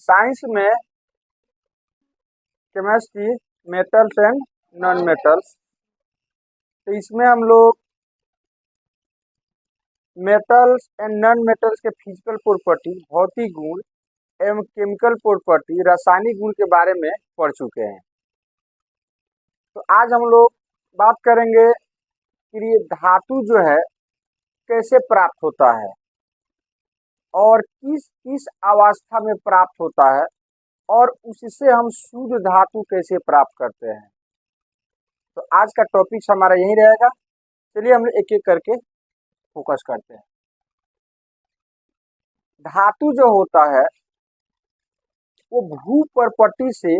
Science में chemistry, metals and non metals. तो इसमें हम लोग मेटल्स एंड नॉन मेटल्स के फिजिकल प्रॉपर्टी, भौतिक गुण एवं केमिकल प्रॉपर्टी, रासायनिक गुण के बारे में पढ़ चुके हैं। तो आज हम लोग बात करेंगे कि ये धातु जो है कैसे प्राप्त होता है और किस किस अवस्था में प्राप्त होता है और उससे हम शुद्ध धातु कैसे प्राप्त करते हैं। तो आज का टॉपिक हमारा यही रहेगा। चलिए हम एक एक करके फोकस करते हैं। धातु जो होता है वो भू प्रॉपर्टी से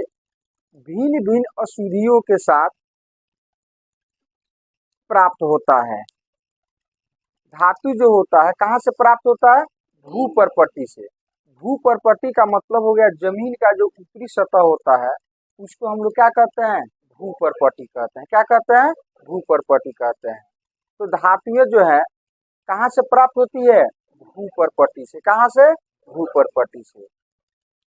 भिन्न भिन्न अशुद्धियों के साथ प्राप्त होता है। धातु जो होता है कहाँ से प्राप्त होता है? भू प्रॉपर्टी से। भू प्रॉपर्टी का मतलब हो गया जमीन का जो ऊपरी सतह होता है उसको हम लोग क्या कहते हैं? भू प्रॉपर्टी कहते हैं। क्या कहते हैं? भू प्रॉपर्टी कहते हैं। तो धातुएं जो है कहाँ से प्राप्त होती है? भू प्रॉपर्टी से। कहाँ से? भू प्रॉपर्टी से।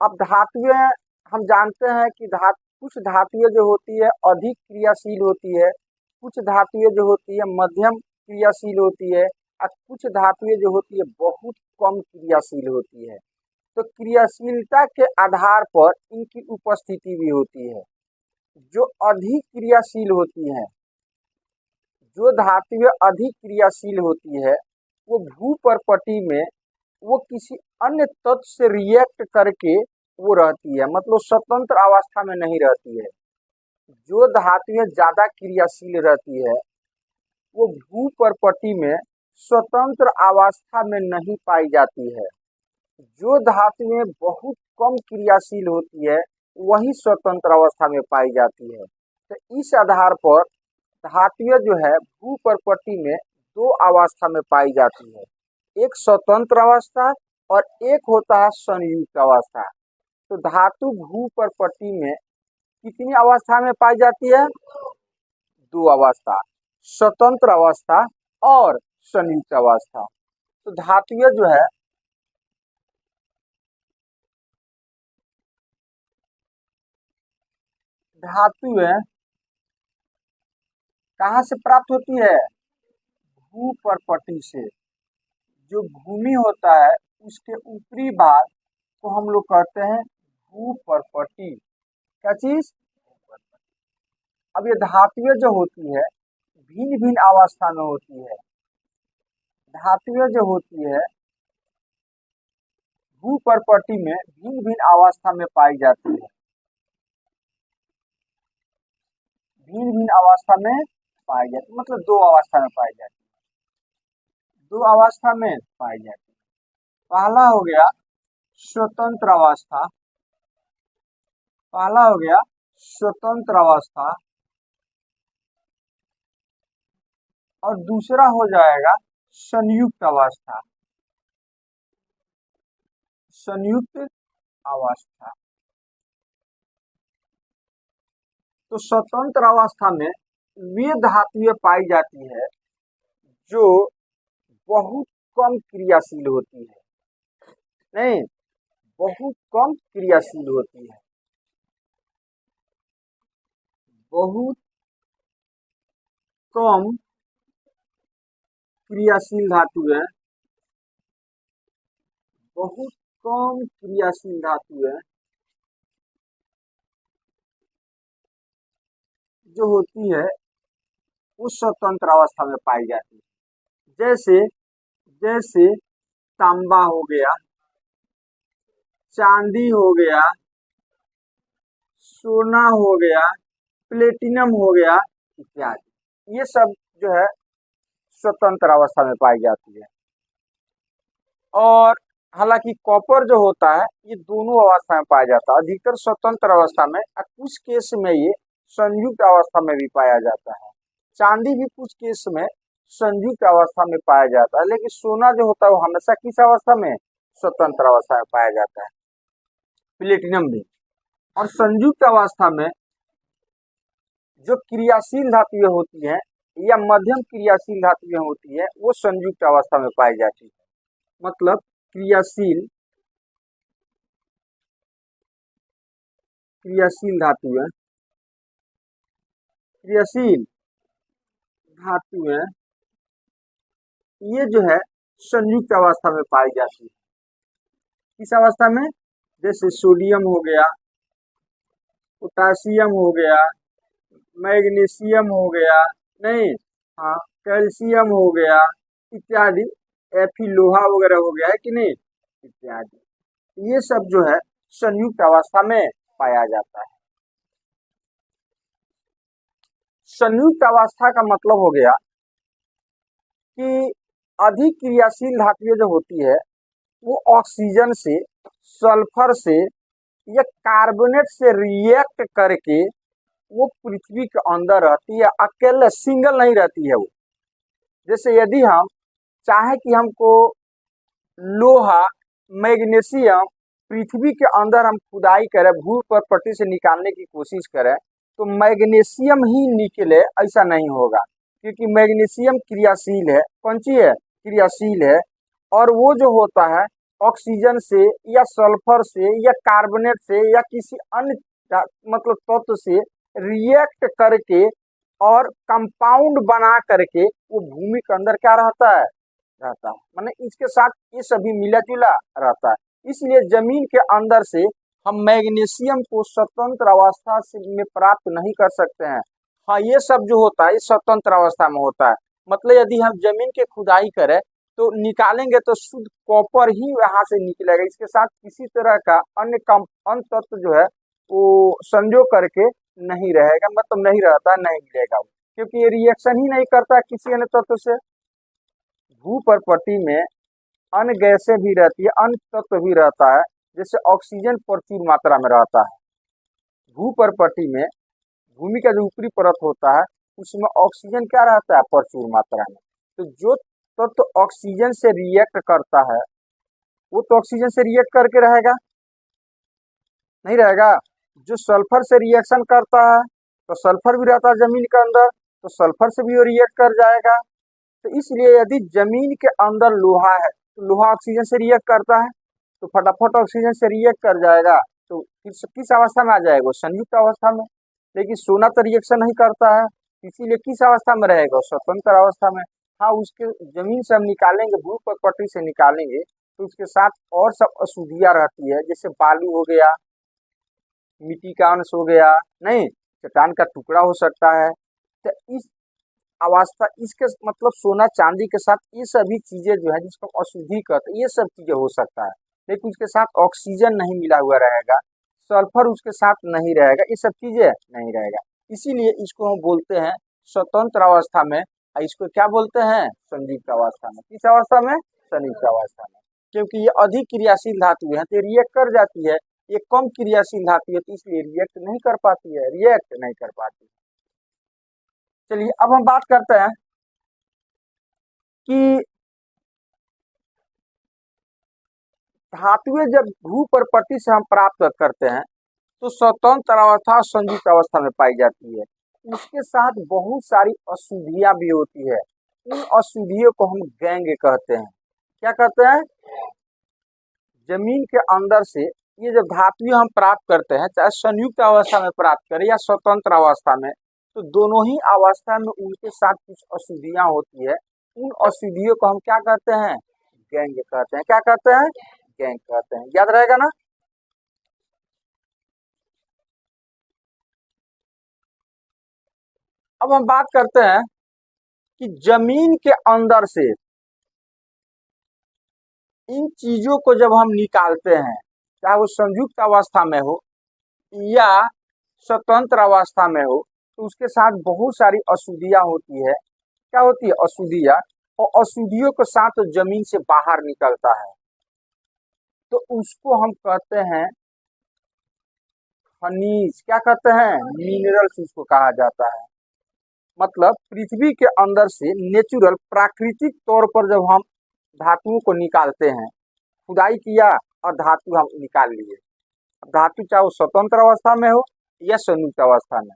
अब धातुएं हम जानते हैं कि कुछ धातुएं जो होती है अधिक क्रियाशील होती है, कुछ धातुएं जो होती है मध्यम क्रियाशील होती है और कुछ धातुएं जो होती है बहुत कम क्रियाशील होती है। तो क्रियाशीलता के आधार पर इनकी उपस्थिति भी होती है। जो अधिक क्रियाशील होती है, जो धातुएं अधिक क्रियाशील होती है वो भू प्रॉपर्टी में वो किसी अन्य तत्व से रिएक्ट करके वो रहती है, मतलब स्वतंत्र अवस्था में नहीं रहती है। जो धातुएं ज्यादा क्रियाशील रहती है वो भू प्रॉपर्टी में स्वतंत्र अवस्था में नहीं पाई जाती है। जो धातुएं बहुत कम क्रियाशील होती है वही स्वतंत्र अवस्था में पाई जाती है। तो इस आधार पर धातुएं जो है भू प्रॉपर्टी में दो अवस्था में पाई जाती है, एक स्वतंत्र अवस्था और एक होता है संयुक्त अवस्था। तो धातु भू प्रॉपर्टी में कितनी अवस्था में पाई जाती है? दो अवस्था, स्वतंत्र अवस्था और संयुक्त अवस्था। तो धातुएं जो है धातुएं कहाँ से प्राप्त होती है? भू प्रॉपर्टी से। जो भूमि होता है उसके ऊपरी भाग को हम लोग कहते हैं भू प्रॉपर्टी। क्या चीज? अब ये धातुएं जो होती है भिन्न भिन्न अवस्था में होती है। धातुएं जो होती है भू प्रॉपर्टी में भिन्न भिन्न अवस्था में पाई जाती है। भिन्न भिन्न अवस्था में पाई जाती, मतलब दो अवस्था में पाई जाती है। दो अवस्था में पाई जाती है। पहला हो गया स्वतंत्र अवस्था, पहला हो गया स्वतंत्र अवस्था और दूसरा हो जाएगा संयुक्त अवस्था। संयुक्त अवस्था। तो स्वतंत्र अवस्था में वे धातुएं पाई जाती है जो बहुत कम क्रियाशील होती है, नहीं बहुत कम क्रियाशील होती है, बहुत कम क्रियाशील धातुएं, बहुत कम क्रियाशील धातुएं जो होती है उस स्वतंत्र अवस्था में पाई जाती है। जैसे जैसे तांबा हो गया, चांदी हो गया, सोना हो गया, प्लेटिनम हो गया इत्यादि। ये सब जो है स्वतंत्र अवस्था में पाई जाती है। और हालांकि कॉपर जो होता है ये दोनों अवस्था में पाया जाता है, अधिकतर स्वतंत्र अवस्था में और कुछ केस में ये संयुक्त अवस्था में भी पाया जाता है। चांदी भी कुछ केस में संयुक्त अवस्था में पाया जाता है, लेकिन सोना जो होता है वो हमेशा किस अवस्था में? स्वतंत्र अवस्था में पाया जाता है। प्लेटिनम भी। और संयुक्त अवस्था में जो क्रियाशील धातुएं होती हैं या मध्यम क्रियाशील धातुएं होती है वो संयुक्त अवस्था में पाई जाती है। मतलब क्रियाशील क्रियाशील धातु है, क्रियाशील धातु है, ये जो है संयुक्त अवस्था में पाई जाती है। किस अवस्था में? जैसे सोडियम हो गया, पोटासियम हो गया, मैग्नीशियम हो गया, नहीं, हाँ, कैल्शियम हो गया इत्यादि, Fe लोहा वगैरह हो गया है कि नहीं, इत्यादि, ये सब जो है संयुक्त अवस्था में पाया जाता है। संयुक्त अवस्था का मतलब हो गया कि अधिक क्रियाशील धातुएं जो होती है वो ऑक्सीजन से, सल्फर से या कार्बोनेट से रिएक्ट करके वो पृथ्वी के अंदर रहती है, अकेले सिंगल नहीं रहती है वो। जैसे यदि हम चाहे कि हमको लोहा, मैग्नीशियम पृथ्वी के अंदर हम खुदाई करें, भू पट्टी से निकालने की कोशिश करें, तो मैग्नीशियम ही निकले ऐसा नहीं होगा, क्योंकि मैग्नीशियम क्रियाशील है। कौन सी है? क्रियाशील है। और वो जो होता है ऑक्सीजन से या सल्फर से या कार्बोनेट से या किसी अन्य मतलब तत्व से रिएक्ट करके और कंपाउंड बना करके वो भूमि के अंदर क्या रहता है? रहता है, माने इसके साथ ये सभी मिला जुला रहता है। इसलिए जमीन के अंदर से हम मैग्नीशियम को स्वतंत्र अवस्था से में प्राप्त नहीं कर सकते हैं। हाँ, ये सब जो होता है स्वतंत्र अवस्था में होता है। मतलब यदि हम जमीन के खुदाई करें तो निकालेंगे तो शुद्ध कॉपर ही वहां से निकलेगा, इसके साथ किसी तरह का अन्य तत्व जो है वो संजोग करके नहीं रहेगा, मतलब नहीं रहता, नहीं मिलेगा, क्योंकि ये रिएक्शन ही नहीं करता किसी अन्य तत्व से। भू परपट्टी में अन्य गैसें भी रहती है, अन्य तत्व भी रहता है, जैसे ऑक्सीजन प्रचुर मात्रा में रहता है। भू परपट्टी में भूमि का जो ऊपरी परत होता है उसमें ऑक्सीजन क्या रहता है? प्रचुर मात्रा में। तो जो तत्व ऑक्सीजन से रिएक्ट करता है वो तो ऑक्सीजन से रिएक्ट करके रहेगा, नहीं रहेगा। जो सल्फर से रिएक्शन करता है तो सल्फर भी रहता है जमीन के अंदर, तो सल्फर से भी वो रिएक्ट कर जाएगा। तो इसलिए यदि जमीन के अंदर लोहा है तो लोहा ऑक्सीजन से रिएक्ट करता है तो फटाफट ऑक्सीजन से रिएक्ट कर जाएगा, तो किस अवस्था में आ जाएगा? संयुक्त अवस्था में। लेकिन सोना तो रिएक्शन नहीं करता है, इसीलिए किस अवस्था में रहेगा? स्वतंत्र अवस्था में। हाँ, उसके जमीन से हम निकालेंगे, भू पट्टी से निकालेंगे तो उसके साथ और सब अशुद्धियां रहती है, जैसे बालू हो गया, मिट्टी का अंश हो गया, नहीं, चट्टान का टुकड़ा हो सकता है। तो इस अवस्था, इसके मतलब सोना चांदी के साथ ये सभी चीजें जो है जिसको अशुद्धि कहते हैं, ये सब चीजें हो सकता है, लेकिन उसके साथ ऑक्सीजन नहीं मिला हुआ रहेगा, सल्फर उसके साथ नहीं रहेगा, ये सब चीजें नहीं रहेगा। इसीलिए इसको हम बोलते हैं स्वतंत्र अवस्था में, इसको क्या बोलते हैं? संयुक्त अवस्था में। किस अवस्था में? संयुक्त अवस्था में। क्योंकि ये अधिक क्रियाशील धातु है तो रिएक्ट कर जाती है, ये कम क्रियाशील धातु है तो इसलिए रिएक्ट नहीं कर पाती है, रिएक्ट नहीं कर पाती। चलिए अब हम बात करते हैं कि धातुएं जब भू परपट्टी से हम प्राप्त करते हैं तो स्वतंत्र अवस्था और संयुक्त अवस्था में पाई जाती है। उसके साथ बहुत सारी अशुद्धियां भी होती है, उन अशुद्धियों को हम गैंग कहते हैं। क्या कहते हैं? जमीन के अंदर से ये जब धातुएं हम प्राप्त करते हैं, चाहे संयुक्त अवस्था में प्राप्त करें या स्वतंत्र अवस्था में, तो दोनों ही अवस्था में उनके साथ कुछ अशुद्धियां होती है। उन अशुद्धियों को हम क्या कहते हैं? गैंग कहते हैं। क्या कहते हैं? गैंग कहते हैं। याद रहेगा ना? अब हम बात करते हैं कि जमीन के अंदर से इन चीजों को जब हम निकालते हैं, चाहे वो संयुक्त अवस्था में हो या स्वतंत्र अवस्था में हो, तो उसके साथ बहुत सारी अशुद्धियां होती है। क्या होती है? अशुद्धियां। और अशुद्धियों के साथ जमीन से बाहर निकलता है तो उसको हम कहते हैं खनिज। क्या कहते हैं? मिनरल्स उसको कहा जाता है। मतलब पृथ्वी के अंदर से नेचुरल, प्राकृतिक तौर पर जब हम धातुओं को निकालते हैं, खुदाई किया और धातु हम निकाल लिए, धातु चाहे वो स्वतंत्र अवस्था में हो या संयुक्त अवस्था में,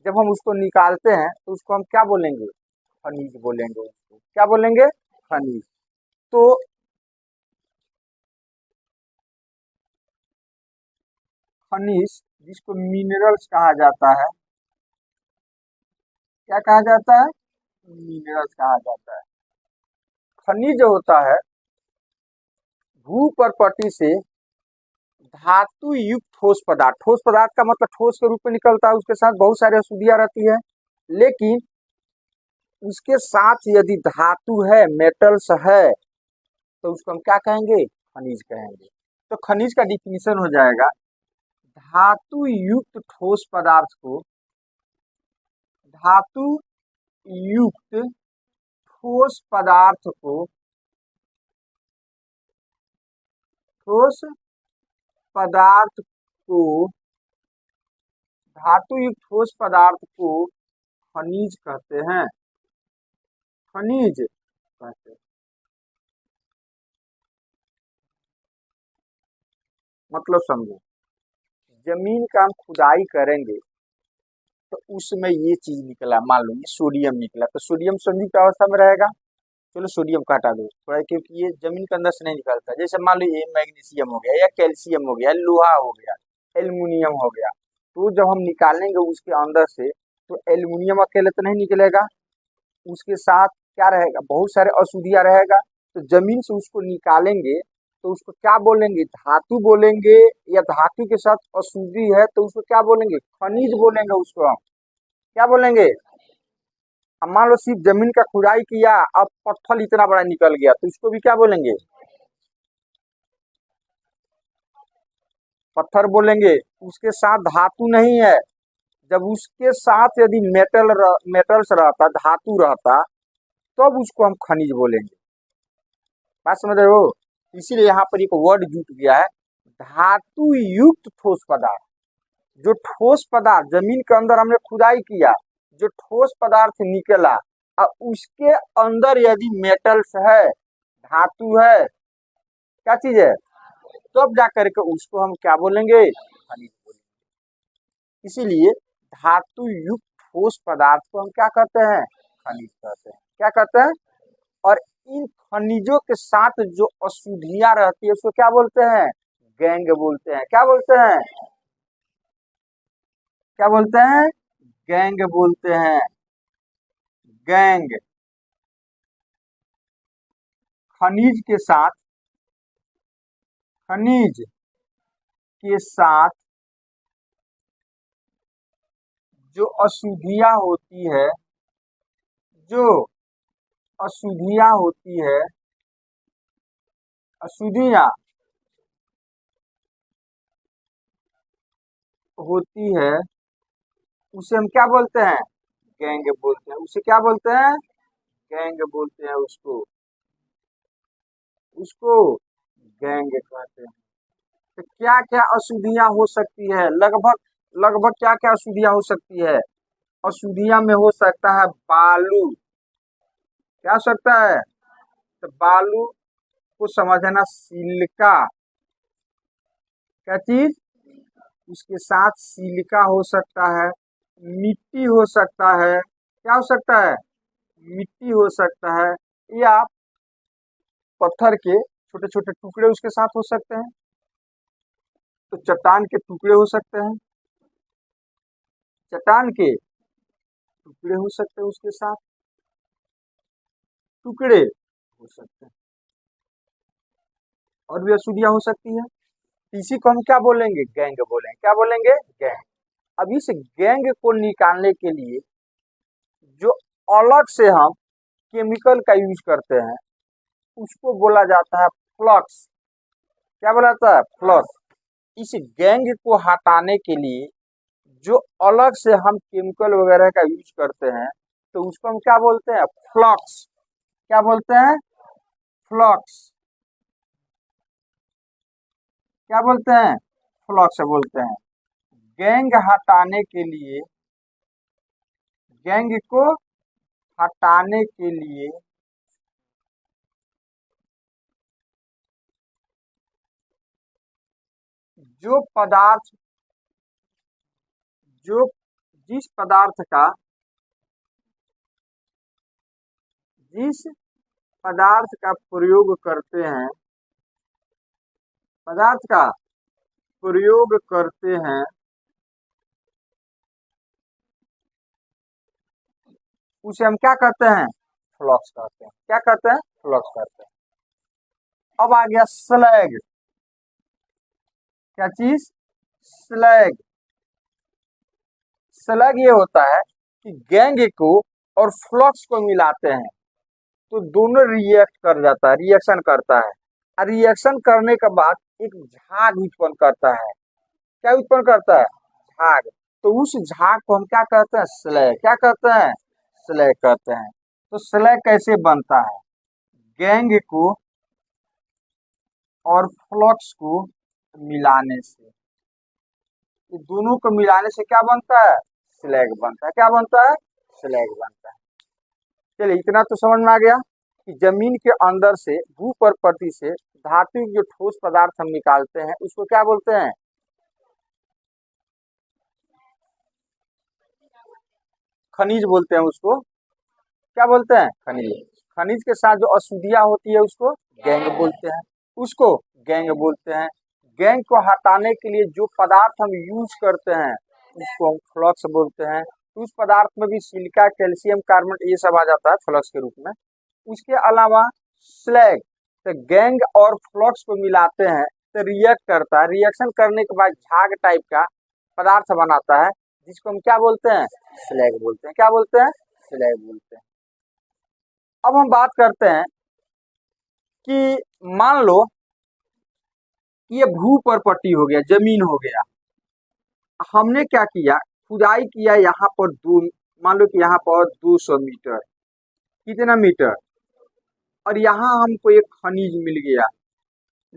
जब हम उसको निकालते हैं तो उसको हम क्या बोलेंगे? खनिज बोलेंगे। उसको क्या बोलेंगे? खनिज। तो खनिज जिसको मिनरल्स कहा जाता है। क्या कहा जाता है? मिनरल्स कहा जाता है। खनिज होता है भू परपटी से धातु युक्त ठोस पदार्थ। ठोस पदार्थ का मतलब ठोस के रूप में निकलता है, उसके साथ बहुत सारे अशुद्धियां रहती है, लेकिन उसके साथ यदि धातु है, मेटल्स है, तो उसको हम क्या कहेंगे? खनिज कहेंगे। तो खनिज का डिफिनीशन हो जाएगा, धातु युक्त ठोस पदार्थ को धातु युक्त ठोस पदार्थ को ठोस पदार्थ को धातु युक्त ठोस पदार्थ को खनिज कहते हैं। खनिज कहते हैं। मतलब समझो, जमीन का हम खुदाई करेंगे तो उसमें ये चीज निकला, मान लो ये सोडियम निकला, तो सोडियम संयुक्त अवस्था में रहेगा। चलो सोडियम का हटा दो थोड़ा, क्योंकि ये जमीन के अंदर से नहीं निकलता। जैसे मान लो ये मैग्नीशियम हो गया, या कैल्शियम हो गया, लोहा हो गया, एल्युमिनियम हो गया, तो जब हम निकालेंगे उसके अंदर से, तो एल्युमिनियम अकेले तो नहीं निकलेगा, उसके साथ क्या रहेगा? बहुत सारे अशुद्धियां रहेगा। तो जमीन से उसको निकालेंगे तो उसको क्या बोलेंगे? धातु बोलेंगे, या धातु के साथ अशुद्धि है तो उसको क्या बोलेंगे? खनिज बोलेंगे। उसको हम क्या बोलेंगे? अब मान लो सिर्फ जमीन का खुदाई किया, अब पत्थर इतना बड़ा निकल गया, तो इसको भी क्या बोलेंगे? पत्थर बोलेंगे। उसके साथ धातु नहीं है, जब उसके साथ यदि मेटल्स रहता, धातु रहता, तब उसको हम खनिज बोलेंगे। बात समझ रहे हो? इसीलिए यहाँ पर एक वर्ड जुट गया है, धातु युक्त ठोस पदार्थ। जो ठोस पदार्थ जमीन के अंदर हमने खुदाई किया, जो ठोस पदार्थ निकला, और उसके अंदर यदि मेटल्स है, धातु है, क्या चीज है, तब जा करके उसको हम क्या बोलेंगे? खनिज बोलेंगे। इसीलिए धातु युक्त ठोस पदार्थ को हम क्या कहते हैं? खनिज कहते हैं। क्या कहते हैं? और इन खनिजों के साथ जो अशुद्धियां रहती है उसको क्या बोलते हैं? गैंग बोलते हैं। क्या बोलते हैं? क्या बोलते हैं? गैंग बोलते हैं। गैंग। खनिज के साथ, खनिज के साथ जो अशुद्धियां होती है, जो अशुद्धियां होती है, अशुद्धियां होती है, उसे हम क्या बोलते हैं? गैंग बोलते हैं। उसे क्या बोलते हैं? गैंग बोलते हैं। उसको उसको गैंग कहते हैं। तो क्या क्या अशुद्धियां हो सकती है? लगभग लगभग क्या क्या अशुद्धियां हो सकती है? अशुद्धियां में हो सकता है बालू। क्या हो सकता है? तो बालू को समझना, सिलिका। क्या चीज? उसके साथ सिलिका हो सकता है, मिट्टी हो सकता है। क्या हो सकता है? मिट्टी हो सकता है, या पत्थर के छोटे छोटे टुकड़े उसके साथ हो सकते हैं। तो चट्टान के टुकड़े हो सकते हैं, चट्टान के टुकड़े हो सकते हैं, उसके साथ टुकड़े हो सकते हैं। और भी अशुद्धियां हो सकती है। इसी को हम क्या बोलेंगे? गैंग बोलेंगे। क्या बोलेंगे? गैंग। अब इस गैंग को निकालने के लिए जो अलग से हम केमिकल का यूज करते हैं, उसको बोला जाता है फ्लक्स। क्या बोला जाता है? फ्लक्स। इस गैंग को हटाने के लिए जो अलग से हम केमिकल वगैरह का यूज करते हैं, तो उसको हम क्या बोलते हैं? फ्लक्स। क्या बोलते हैं? फ्लक्स। क्या बोलते हैं? फ्लक्स बोलते हैं। गैंग हटाने के लिए, गैंग को हटाने के लिए जो पदार्थ, जो जिस पदार्थ का, जिस पदार्थ का प्रयोग करते हैं, पदार्थ का प्रयोग करते हैं, उसे हम क्या कहते हैं, फ्लक्स कहते हैं। क्या कहते हैं, फ्लक्स कहते हैं। अब आ गया स्लैग। क्या चीज, स्लैग। स्लैग ये होता है कि गैंग को और फ्लक्स को मिलाते हैं तो दोनों रिएक्ट कर जाता है, रिएक्शन करता है। और रिएक्शन करने के बाद एक झाग उत्पन्न करता है। क्या उत्पन्न करता है, झाग। तो उस झाग को हम क्या कहते हैं, स्लैग। क्या कहते हैं, स्लैग कहते हैं। तो स्लैग कैसे बनता है, गैंग को और फ्लक्स को मिलाने से। ये दोनों को मिलाने से क्या बनता है, स्लैग बनता है। क्या बनता है, स्लैग बनता है। चलिए इतना तो समझ में आ गया कि जमीन के अंदर से भूपर्पटी से धातु जो ठोस पदार्थ हम निकालते हैं उसको क्या बोलते हैं, खनिज बोलते हैं। उसको क्या बोलते हैं, खनिज। खनिज के साथ जो अशुद्धियां होती है उसको गैंग बोलते हैं। उसको गैंग बोलते हैं। गैंग को हटाने के लिए जो पदार्थ हम यूज करते हैं उसको हम फ्लक्स बोलते हैं। उस पदार्थ में भी सिलिका, कैल्शियम कार्बोनेट ये सब आ जाता है फ्लक्स के रूप में। उसके अलावा स्लैग, तो गैंग और फ्लक्स को मिलाते हैं तो रिएक्ट करता है। रिएक्शन करने के बाद झाग टाइप का पदार्थ बनाता है जिसको हम क्या बोलते हैं, स्लैग बोलते हैं। क्या बोलते हैं, स्लैग बोलते हैं। अब हम बात करते हैं कि मान लो ये भूपर्पटी हो गया, जमीन हो गया। हमने क्या किया, खुदाई किया यहाँ पर दो, मान लो कि यहाँ पर 200 मीटर, कितना मीटर, और यहाँ हमको एक खनिज मिल गया,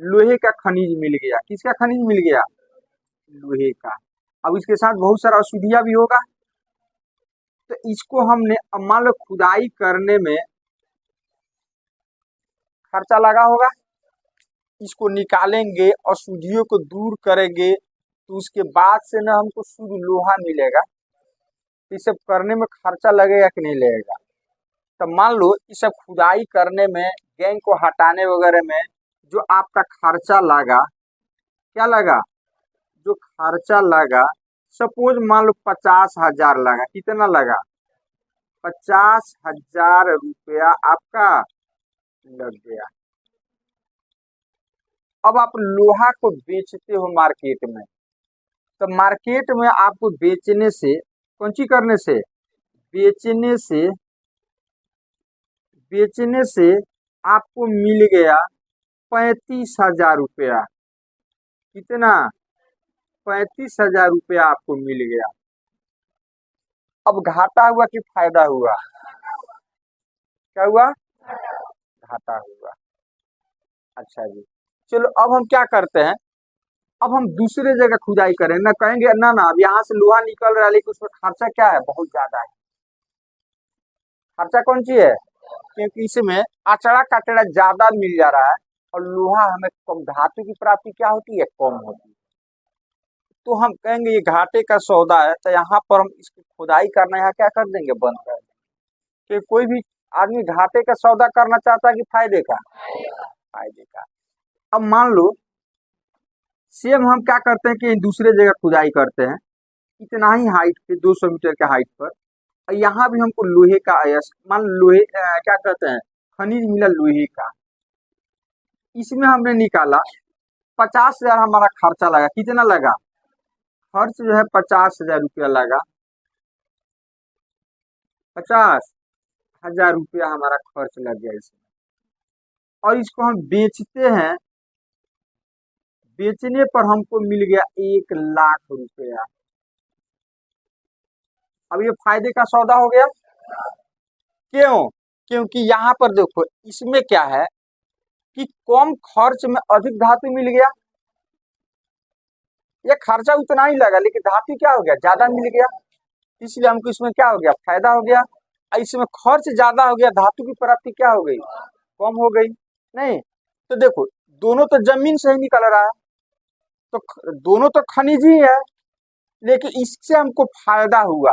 लोहे का खनिज मिल गया। किसका खनिज मिल गया, लोहे का। अब इसके साथ बहुत सारा अशुद्धियां भी होगा। तो इसको हमने, अब मान लो खुदाई करने में खर्चा लगा होगा, इसको निकालेंगे, अशुद्धियों को दूर करेंगे, तो उसके बाद से ना हमको शुद्ध लोहा मिलेगा। इस सब करने में खर्चा लगेगा कि नहीं लगेगा। तो मान लो इस सब खुदाई करने में, गैंग को हटाने वगैरह में जो आपका खर्चा लगा, क्या लगा, जो खर्चा लगा, सपोज मान लो 50,000 लगा। कितना लगा, 50,000 रुपया आपका लग गया। अब आप लोहा को बेचते हो मार्केट में, तो मार्केट में आपको बेचने से, कौन सी करने से, बेचने से, बेचने से आपको मिल गया 35,000 रुपया। कितना, 35,000 रुपया आपको मिल गया। अब घाटा हुआ कि फायदा हुआ, क्या हुआ, घाटा हुआ। अच्छा जी, चलो अब हम क्या करते हैं, अब हम दूसरे जगह खुदाई करें ना, कहेंगे ना ना अब यहाँ से लोहा निकल रहा है लेकिन उसमें खर्चा क्या है, बहुत ज्यादा है। खर्चा कौन सी है, क्योंकि इसमें आचड़ा काचड़ा ज्यादा मिल जा रहा है और लोहा हमें कम, धातु की प्राप्ति क्या होती है, कम होती है। तो हम कहेंगे ये घाटे का सौदा है, तो यहाँ पर हम इसकी खुदाई करना यहाँ क्या कर देंगे, बंद कर देंगे। कि कोई भी आदमी घाटे का सौदा करना चाहता है कि फायदे का, फायदे का। अब मान लो सेम हम क्या करते हैं कि दूसरे जगह खुदाई करते हैं, इतना ही हाइट पे, 200 मीटर के हाइट पर, और यहाँ भी हमको लोहे का अयस्क, मान लोहे क्या कहते हैं, खनिज मिला लोहे का। इसमें हमने निकाला 50,000 हमारा खर्चा लगा। कितना लगा, खर्च जो है 50,000 रुपया लगा। 50,000 रुपया हमारा खर्च लग गया इसमें, और इसको हम बेचते हैं। बेचने पर हमको मिल गया 1,00,000 रुपया। अब ये फायदे का सौदा हो गया। क्यों, क्योंकि यहाँ पर देखो इसमें क्या है कि कम खर्च में अधिक धातु मिल गया। ये खर्चा उतना ही लगा लेकिन धातु क्या हो गया, ज्यादा मिल गया। इसलिए हमको इसमें क्या हो गया, फायदा हो गया। इसमें खर्च ज्यादा हो गया, धातु की प्राप्ति क्या हो गई, कम हो गई। नहीं तो देखो दोनों तो जमीन से ही निकल रहा है, तो दोनों तो खनिज ही है, लेकिन इससे हमको फायदा हुआ,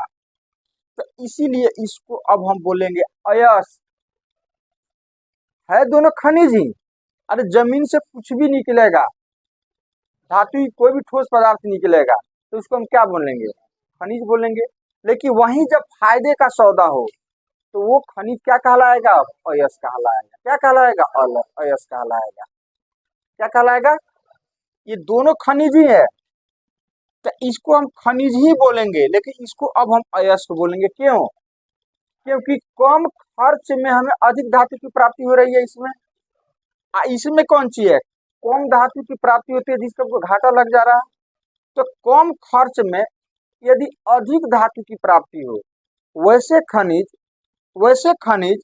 तो इसीलिए इसको अब हम बोलेंगे अयस्क। है दोनों खनिज ही, अरे जमीन से कुछ भी निकलेगा, धातु कोई भी ठोस पदार्थ निकलेगा तो उसको हम क्या बोलेंगे, खनिज बोलेंगे। लेकिन वहीं जब फायदे का सौदा हो, तो वो खनिज क्या कहलाएगा? अयस्क कहलाएगा। क्या कहलाएगा? अयस्क कहलाएगा। क्या कहलाएगा? ये दोनों खनिज ही है, तो इसको हम खनिज ही बोलेंगे, लेकिन इसको अब हम अयस्क बोलेंगे। क्यों? क्योंकि कम खर्च में हमें अधिक धातु की प्राप्ति हो रही है इसमें। इसमें कौन सी है? कम धातु की प्राप्ति होती है जिसका हमको घाटा लग जा रहा है। तो कम खर्च में यदि अधिक धातु की प्राप्ति हो, वैसे खनिज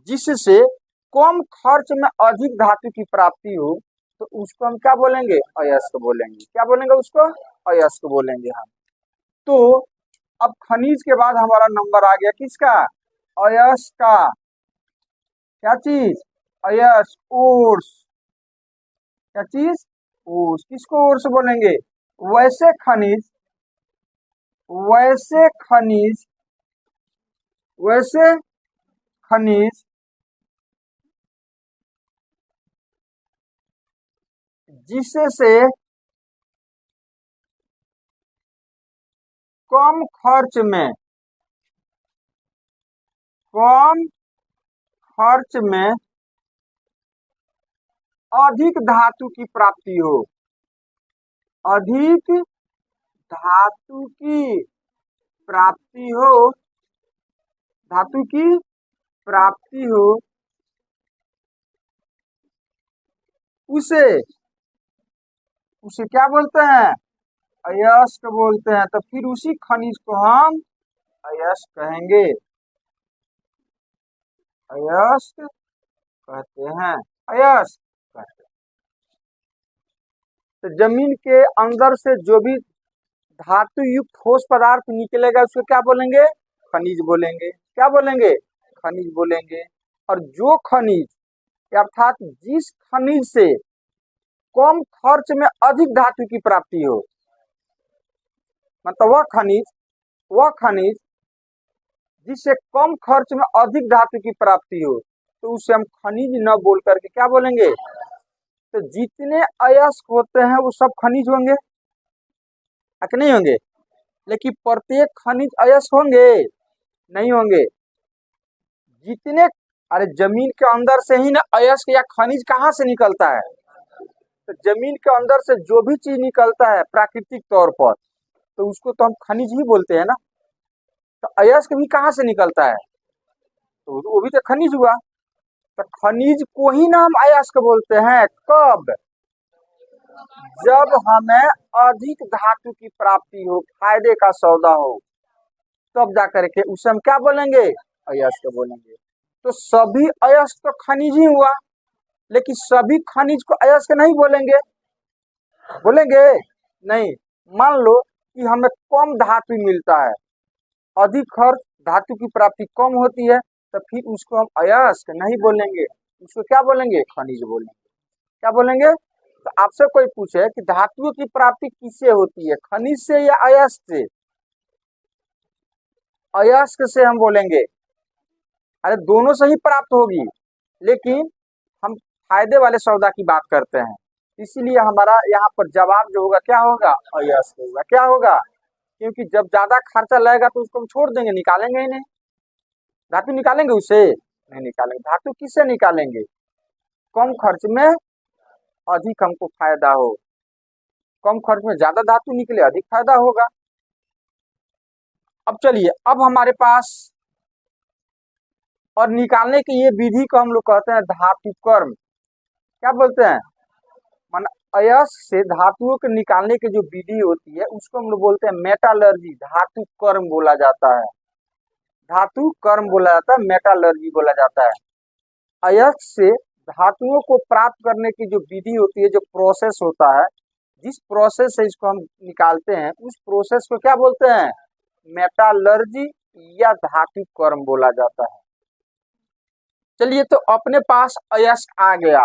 जिससे कम खर्च में अधिक धातु की प्राप्ति हो, तो उसको हम क्या बोलेंगे? अयस्क बोलेंगे। क्या बोलेंगे उसको? अयस्क बोलेंगे हम। तो अब खनिज के बाद हमारा नंबर आ गया किसका? अयस्क का। क्या चीज? अयस्क, ओर्स। क्या चीज? ओर्स। किसको ओर्स बोलेंगे? वैसे खनिज वैसे खनिज वैसे खनिज जिससे कम खर्च में अधिक धातु की प्राप्ति हो। अधिक धातु की प्राप्ति हो धातु की प्राप्ति हो उसे उसे क्या बोलते हैं? अयस्क बोलते हैं। तो फिर उसी खनिज को हम अयस्क कहेंगे। अयस्क कहते हैं। अयस्क कहते हैं। तो जमीन के अंदर से जो भी धातु युक्त ठोस पदार्थ निकलेगा उसको क्या बोलेंगे? खनिज बोलेंगे। क्या बोलेंगे? खनिज बोलेंगे। और जो खनिज, अर्थात जिस खनिज से कम खर्च में अधिक धातु की प्राप्ति हो, मतलब वह खनिज जिससे कम खर्च में अधिक धातु की प्राप्ति हो, तो उसे हम खनिज न बोल करके क्या बोलेंगे? तो जितने अयस्क होते हैं वो सब खनिज होंगे कि नहीं होंगे? लेकिन प्रत्येक खनिज अयस्क होंगे? नहीं होंगे। जितने, अरे जमीन के अंदर से ही ना अयस्क या खनिज कहाँ से निकलता है? तो जमीन के अंदर से जो भी चीज निकलता है प्राकृतिक तौर पर, तो उसको तो हम खनिज ही बोलते हैं ना। तो अयस्क भी कहाँ से निकलता है? तो वो भी तो खनिज हुआ। तो खनिज को ही ना हम अयस्क बोलते हैं। कब? जब हमें अधिक धातु की प्राप्ति हो, फायदे का सौदा हो, तब जाकर के उसे हम क्या बोलेंगे? अयस्क बोलेंगे। तो सभी अयस्क तो खनिज ही हुआ, लेकिन सभी खनिज को अयस्क नहीं बोलेंगे। बोलेंगे? नहीं। मान लो कि हमें कम धातु मिलता है, अधिक खर्च, धातु की प्राप्ति कम होती है, तो फिर उसको हम अयस्क नहीं बोलेंगे, उसको क्या बोलेंगे? खनिज बोलेंगे। क्या बोलेंगे? तो आपसे कोई पूछे कि धातुओं की प्राप्ति किससे होती है, खनिज से या अयस्क से? अयस्क से हम बोलेंगे। अरे दोनों से ही प्राप्त होगी, लेकिन हम फायदे वाले सौदा की बात करते हैं, इसीलिए हमारा यहाँ पर जवाब जो होगा क्या होगा? अयस्क होगा। क्या होगा? क्योंकि जब ज्यादा खर्चा लगेगा तो उसको हम छोड़ देंगे, निकालेंगे ही नहीं। धातु निकालेंगे उससे? नहीं निकालेंगे। धातु किससे निकालेंगे? कम खर्च में अधिक हमको फायदा हो। कम खर्च में ज्यादा धातु निकले, अधिक फायदा होगा। अब चलिए, अब हमारे पास, और निकालने की ये विधि को हम लोग कहते हैं धातु कर्म। क्या बोलते हैं? मान अयस्क से धातुओं को निकालने की जो विधि होती है उसको हम लोग बोलते हैं मेटालर्जी। धातु कर्म बोला जाता है। धातु कर्म बोला जाता है, मेटालर्जी बोला जाता है। अयस्क से धातुओं को प्राप्त करने की जो विधि होती है, जो प्रोसेस होता है, जिस प्रोसेस से इसको हम निकालते हैं, उस प्रोसेस को क्या बोलते हैं? मेटालर्जी या धातु कर्म बोला जाता है। चलिए, तो अपने पास अयस्क आ गया।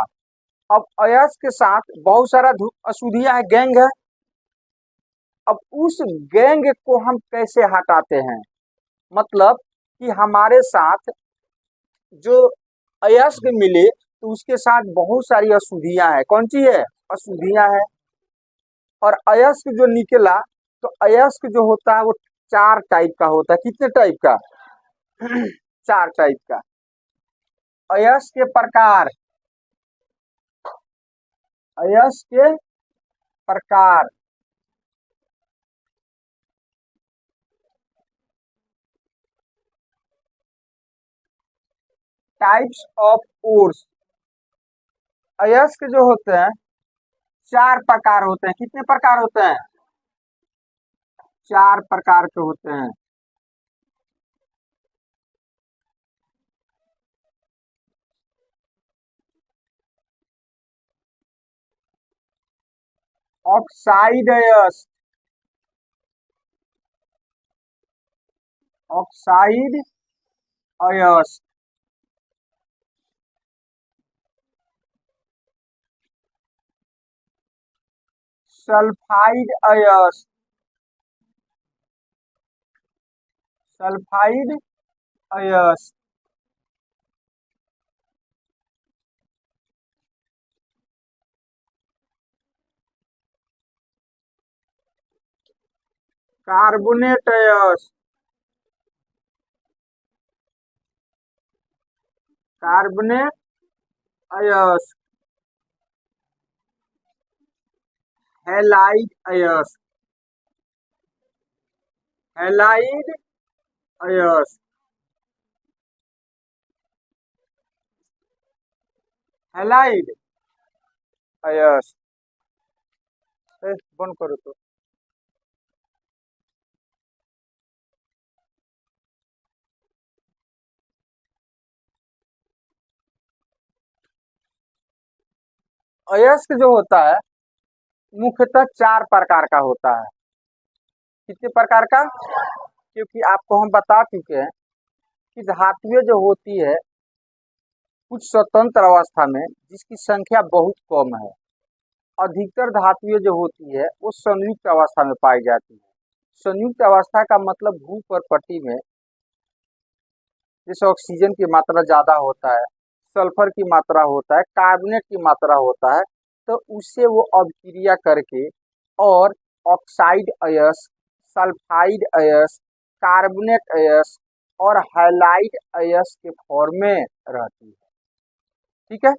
अब अयस्क के साथ बहुत सारा अशुद्धियां है, गैंग है। अब उस गैंग को हम कैसे हटाते हैं? मतलब कि हमारे साथ जो अयस्क मिले तो उसके साथ बहुत सारी अशुद्धियां है। कौन सी है? अशुद्धियां है। और अयस्क जो निकला, तो अयस्क जो होता है वो 4 टाइप का होता है। कितने टाइप का? चार टाइप का। अयस्क के प्रकार, अयस्क के प्रकार, टाइप्स ऑफ ओर्स। अयस्क जो होते हैं चार प्रकार होते हैं। कितने प्रकार होते हैं? चार प्रकार के होते हैं। ऑक्साइड अयस्क, ऑक्साइड अयस्क, सल्फाइड अयस्क, सल्फाइड अयस्क, कार्बोनेट अयस्क, कार्बोनेट अयस्क, हैलाइड अयस्क, हैलाइड अयस्क, हैलाइड अयस्क। बंद करो तो। अयस्क जो होता है मुख्यतः चार प्रकार का होता है। कितने प्रकार का? क्योंकि आपको हम बता चुके हैं कि धातुएं जो होती है कुछ स्वतंत्र अवस्था में जिसकी संख्या बहुत कम है। अधिकतर धातुएं जो होती है वो संयुक्त अवस्था में पाई जाती है। संयुक्त अवस्था का मतलब भू परपटी में जैसे ऑक्सीजन की मात्रा ज्यादा होता है, सल्फर की मात्रा होता है, कार्बोनेट की मात्रा होता है, तो उससे वो अभिक्रिया करके और ऑक्साइड अयस्क, सल्फाइड अयस्क, कार्बोनेट अयस्क और हैलाइड अयस्क के फॉर्म में रहती है। ठीक है।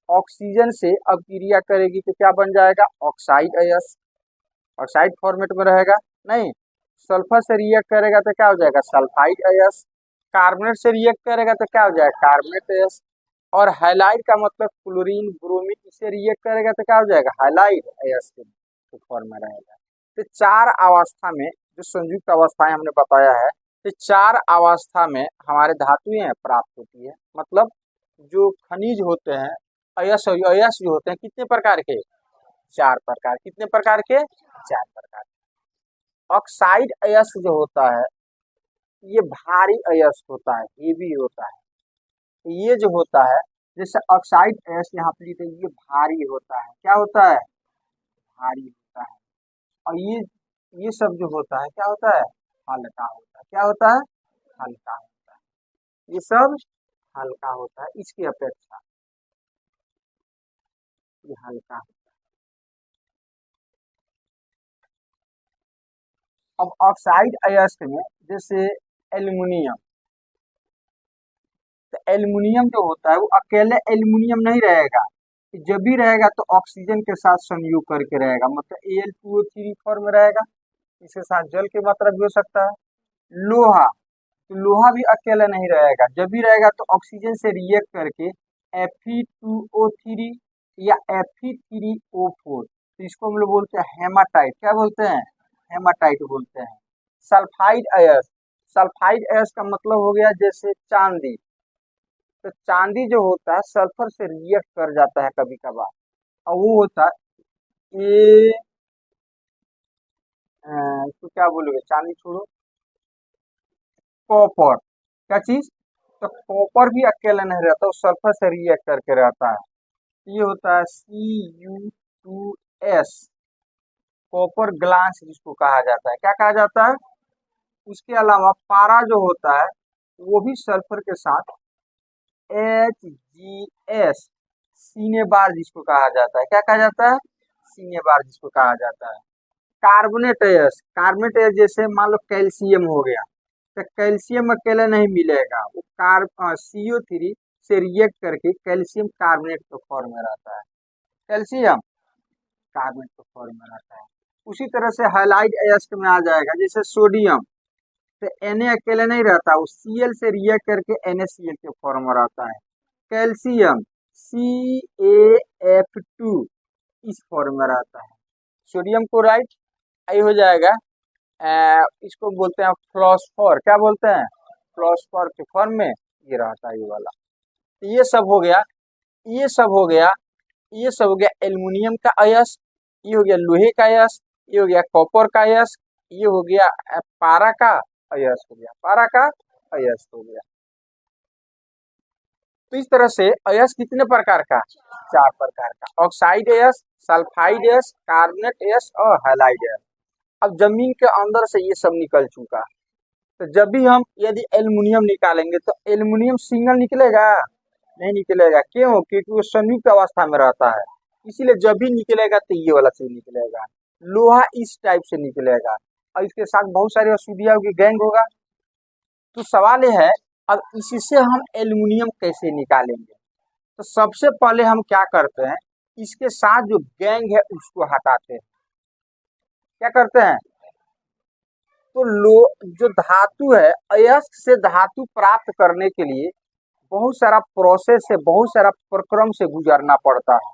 ऑक्सीजन से अभिक्रिया करेगी तो क्या बन जाएगा? ऑक्साइड अयस्क, ऑक्साइड फॉर्मेट में रहेगा। नहीं, सल्फर से रिएक्ट करेगा तो क्या हो जाएगा? सल्फाइड अयस्क। कार्बोनेट से रिएक्ट करेगा तो क्या हो जाएगा? कार्बोनेट अयस्क। और हैलाइड का मतलब क्लोरीन ब्रोमीन, इससे रिएक्ट करेगा तो क्या हो जाएगा? हैलाइड अयस्क के फॉर्म में रहेगा। तो चार अवस्था में जो संयुक्त अवस्थाएं हमने बताया है, तो चार अवस्था में हमारे धातुएं प्राप्त होती है। मतलब जो खनिज होते हैं, अयस्क, अयस्क जो होते हैं कितने प्रकार के? चार प्रकार। कितने प्रकार के? चार प्रकार। ऑक्साइड अयस्क जो होता है ये भारी अयस्क होता है, हेवी होता है। ये जो होता है जैसे ऑक्साइड अयस्क यहाँ पे लिखते हैं, ये भारी होता है। क्या होता है? भारी होता है। और ये सब जो होता है क्या होता है? हल्का होता है। क्या होता है? हल्का होता है। ये सब हल्का होता है, इसकी अपेक्षा ये हल्का। अब ऑक्साइड अयस्क में जैसे एल्युमिनियम, तो एल्युमिनियम जो होता है वो अकेले एल्युमिनियम नहीं रहेगा, जब भी रहेगा तो ऑक्सीजन के साथ संयोग करके रहेगा, मतलब Al2O3 फॉर्म में रहेगा। इसके साथ जल की मात्रा भी हो सकता है। लोहा, तो लोहा भी अकेला नहीं रहेगा, जब भी रहेगा तो ऑक्सीजन से रिएक्ट करके Fe2O3 या Fe3O4, तो इसको हम लोग बोलते हैं हेमाटाइट। क्या बोलते हैं? हेमाटाइट बोलते हैं। सल्फाइड अयस्क, सल्फाइड अयस्क का मतलब हो गया जैसे चांदी, तो चांदी जो होता है सल्फर से रिएक्ट कर जाता है कभी कभार, और वो होता है ये इसको क्या बोलोगे, चांदी छोड़ो, कॉपर। क्या चीज? तो कॉपर भी अकेला नहीं रहता, वो सल्फर से रिएक्ट करके रहता है। ये होता है Cu2S, कॉपर ग्लास जिसको कहा जाता है। क्या कहा जाता है? उसके अलावा पारा जो होता है वो भी सल्फर के साथ HgS, सीने बार जिसको कहा जाता है। क्या कहा जाता है? सीने बार जिसको कहा जाता है। कार्बोनेट अयस्क, कार्बोनेट अयस्क जैसे मान लो कैल्शियम हो गया, तो कैल्शियम अकेले नहीं मिलेगा, वो CO3 से रिएक्ट करके कैल्शियम कार्बोनेट के फॉर्म में रहता है, कैल्शियम कार्बोनेट के फॉर्म में रहता है। उसी तरह से हाइलाइट अयस्क में आ जाएगा, जैसे सोडियम, तो Na अकेले नहीं रहता, वो Cl से रिएक्ट करके NaCl के फॉर्म में रहता है। कैल्शियम CaF2 इस फॉर्म में रहता है। सोडियम क्लोराइड आई हो जाएगा, इसको बोलते हैं फ्लॉस्फोर, क्या बोलते हैं, फ्लॉस्फोर के फॉर्म में ये रहता है, ये वाला। तो ये सब हो गया, ये सब हो गया, ये सब हो गया एल्युमिनियम का अयस्क, ये हो गया लोहे का अयस्क, ये हो गया कॉपर का अयस्क, ये हो गया पारा का अयस्क हो गया, पारा का अयस्क हो गया। तो इस तरह से अयस्क कितने प्रकार का, 4 प्रकार का, ऑक्साइड अयस्क, सल्फाइड अयस्क, कार्बोनेट अयस्क और हैलाइड अयस्क। अब जमीन के अंदर से ये सब निकल चुका है, तो जब भी हम यदि एल्युमिनियम निकालेंगे तो एल्युमिनियम सिंगल निकलेगा, नहीं निकलेगा, क्यों, क्योंकि वो संयुक्त अवस्था में रहता है, इसीलिए जब भी निकलेगा तो ये वाला चीज निकलेगा। लोहा इस टाइप से निकलेगा और इसके साथ बहुत सारी अशुद्धियां होगी, गैंग होगा। तो सवाल ये है, अब इससे हम एल्युमिनियम कैसे निकालेंगे। तो सबसे पहले हम क्या करते हैं, इसके साथ जो गैंग है उसको हटाते हैं। क्या करते हैं, तो जो धातु है, अयस्क से धातु प्राप्त करने के लिए बहुत सारा प्रोसेस से, बहुत सारा प्रक्रम से गुजरना पड़ता है।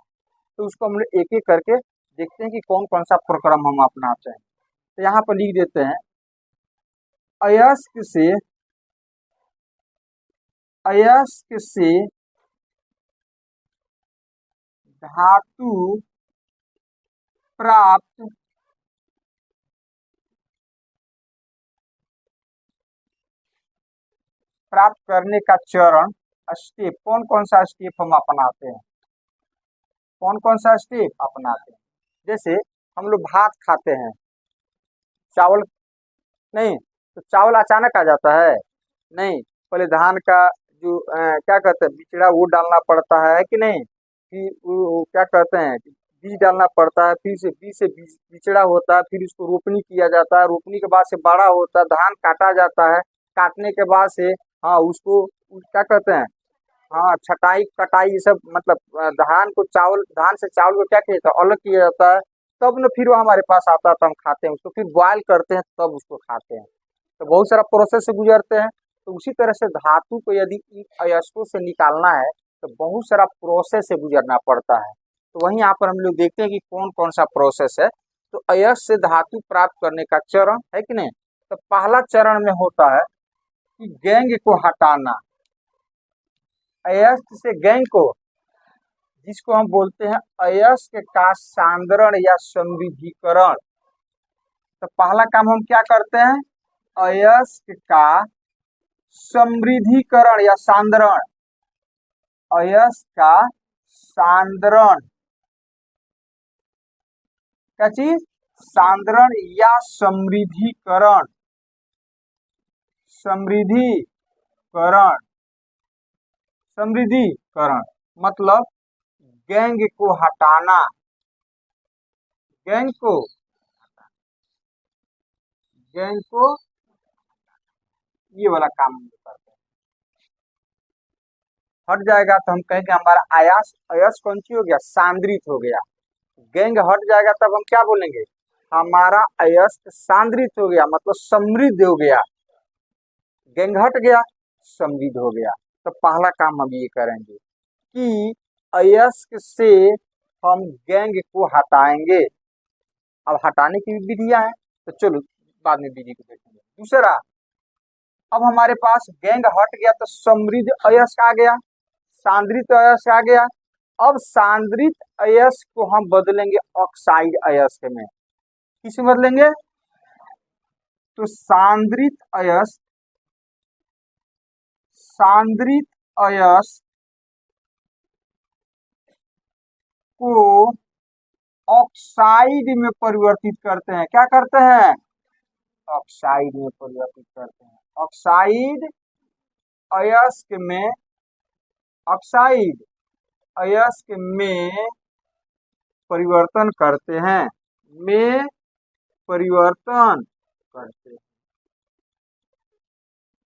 तो उसको हम लोग एक एक करके देखते हैं कि कौन कौन सा प्रक्रम हम अपनाते हैं। तो यहाँ पर लिख देते हैं, अयस्क से धातु प्राप्त करने का चरण, स्टेप, कौन कौन सा स्टेप हम अपनाते हैं, कौन कौन सा स्टेप अपनाते हैं। जैसे हम लोग भात खाते हैं, चावल नहीं, तो चावल अचानक आ जाता है, नहीं, पहले धान का जो क्या कहते हैं बिचड़ा, वो डालना पड़ता है कि नहीं, फिर वो क्या कहते हैं बीज डालना पड़ता है, फिर से बीज से बिचड़ा होता है, फिर उसको रोपनी किया जाता है, रोपनी के बाद से बड़ा होता है, धान काटा जाता है, काटने के बाद से हाँ उसको क्या कहते हैं, हाँ छटाई कटाई, ये सब मतलब धान को चावल, धान से चावल को क्या किया जाता है, अलग किया जाता है, तब न फिर वो हमारे पास आता है, तो हम खाते हैं उसको, फिर बॉयल करते हैं तब उसको खाते हैं। तो बहुत सारा प्रोसेस से गुजरते हैं। तो उसी तरह से धातु को यदि इन अयस्कों से निकालना है तो बहुत सारा प्रोसेस से गुजरना पड़ता है। तो वहीं यहाँ पर हम लोग देखते हैं कि कौन कौन सा प्रोसेस है। तो अयस्क से धातु प्राप्त करने का चरण है कि नहीं, तो पहला चरण में होता है कि गैंग को हटाना, अयस्क से गैंग को, जिसको हम बोलते हैं अयस्क का सांद्रण या समृद्धिकरण। तो पहला काम हम क्या करते हैं, अयस्क का समृद्धिकरण या सांद्रण, अयस्क का सांद्रण, क्या चीज, सांद्रण या समृद्धिकरण, समृद्धिकरण, समृद्धिकरण मतलब गैंग को हटाना, गैंग को ये वाला काम हम करते हैं। हट जाएगा तो हम कहेंगे हमारा अयस्क कौन सी हो गया, सांद्रित हो गया। गैंग हट जाएगा तब हम क्या बोलेंगे, हमारा अयस्क सांद्रित हो गया, मतलब समृद्ध हो गया। गैंग हट गया, समृद्ध हो गया। तो पहला काम हम ये करेंगे कि अयस्क से हम गैंग को हटाएंगे। अब हटाने की भी विधियां हैं, तो चलो बाद में विधि को देखेंगे। दूसरा, अब हमारे पास गैंग हट गया तो समृद्ध अयस्क आ गया, सांद्रित अयस्क आ गया। अब सांद्रित अयस्क को हम बदलेंगे ऑक्साइड अयस्क में। किस में बदलेंगे, तो सांद्रित अयस्क को ऑक्साइड में परिवर्तित करते हैं। क्या करते हैं, ऑक्साइड में परिवर्तित करते हैं। ऑक्साइड अयस्क में, ऑक्साइड अयस्क में परिवर्तन करते हैं, में परिवर्तन करते हैं।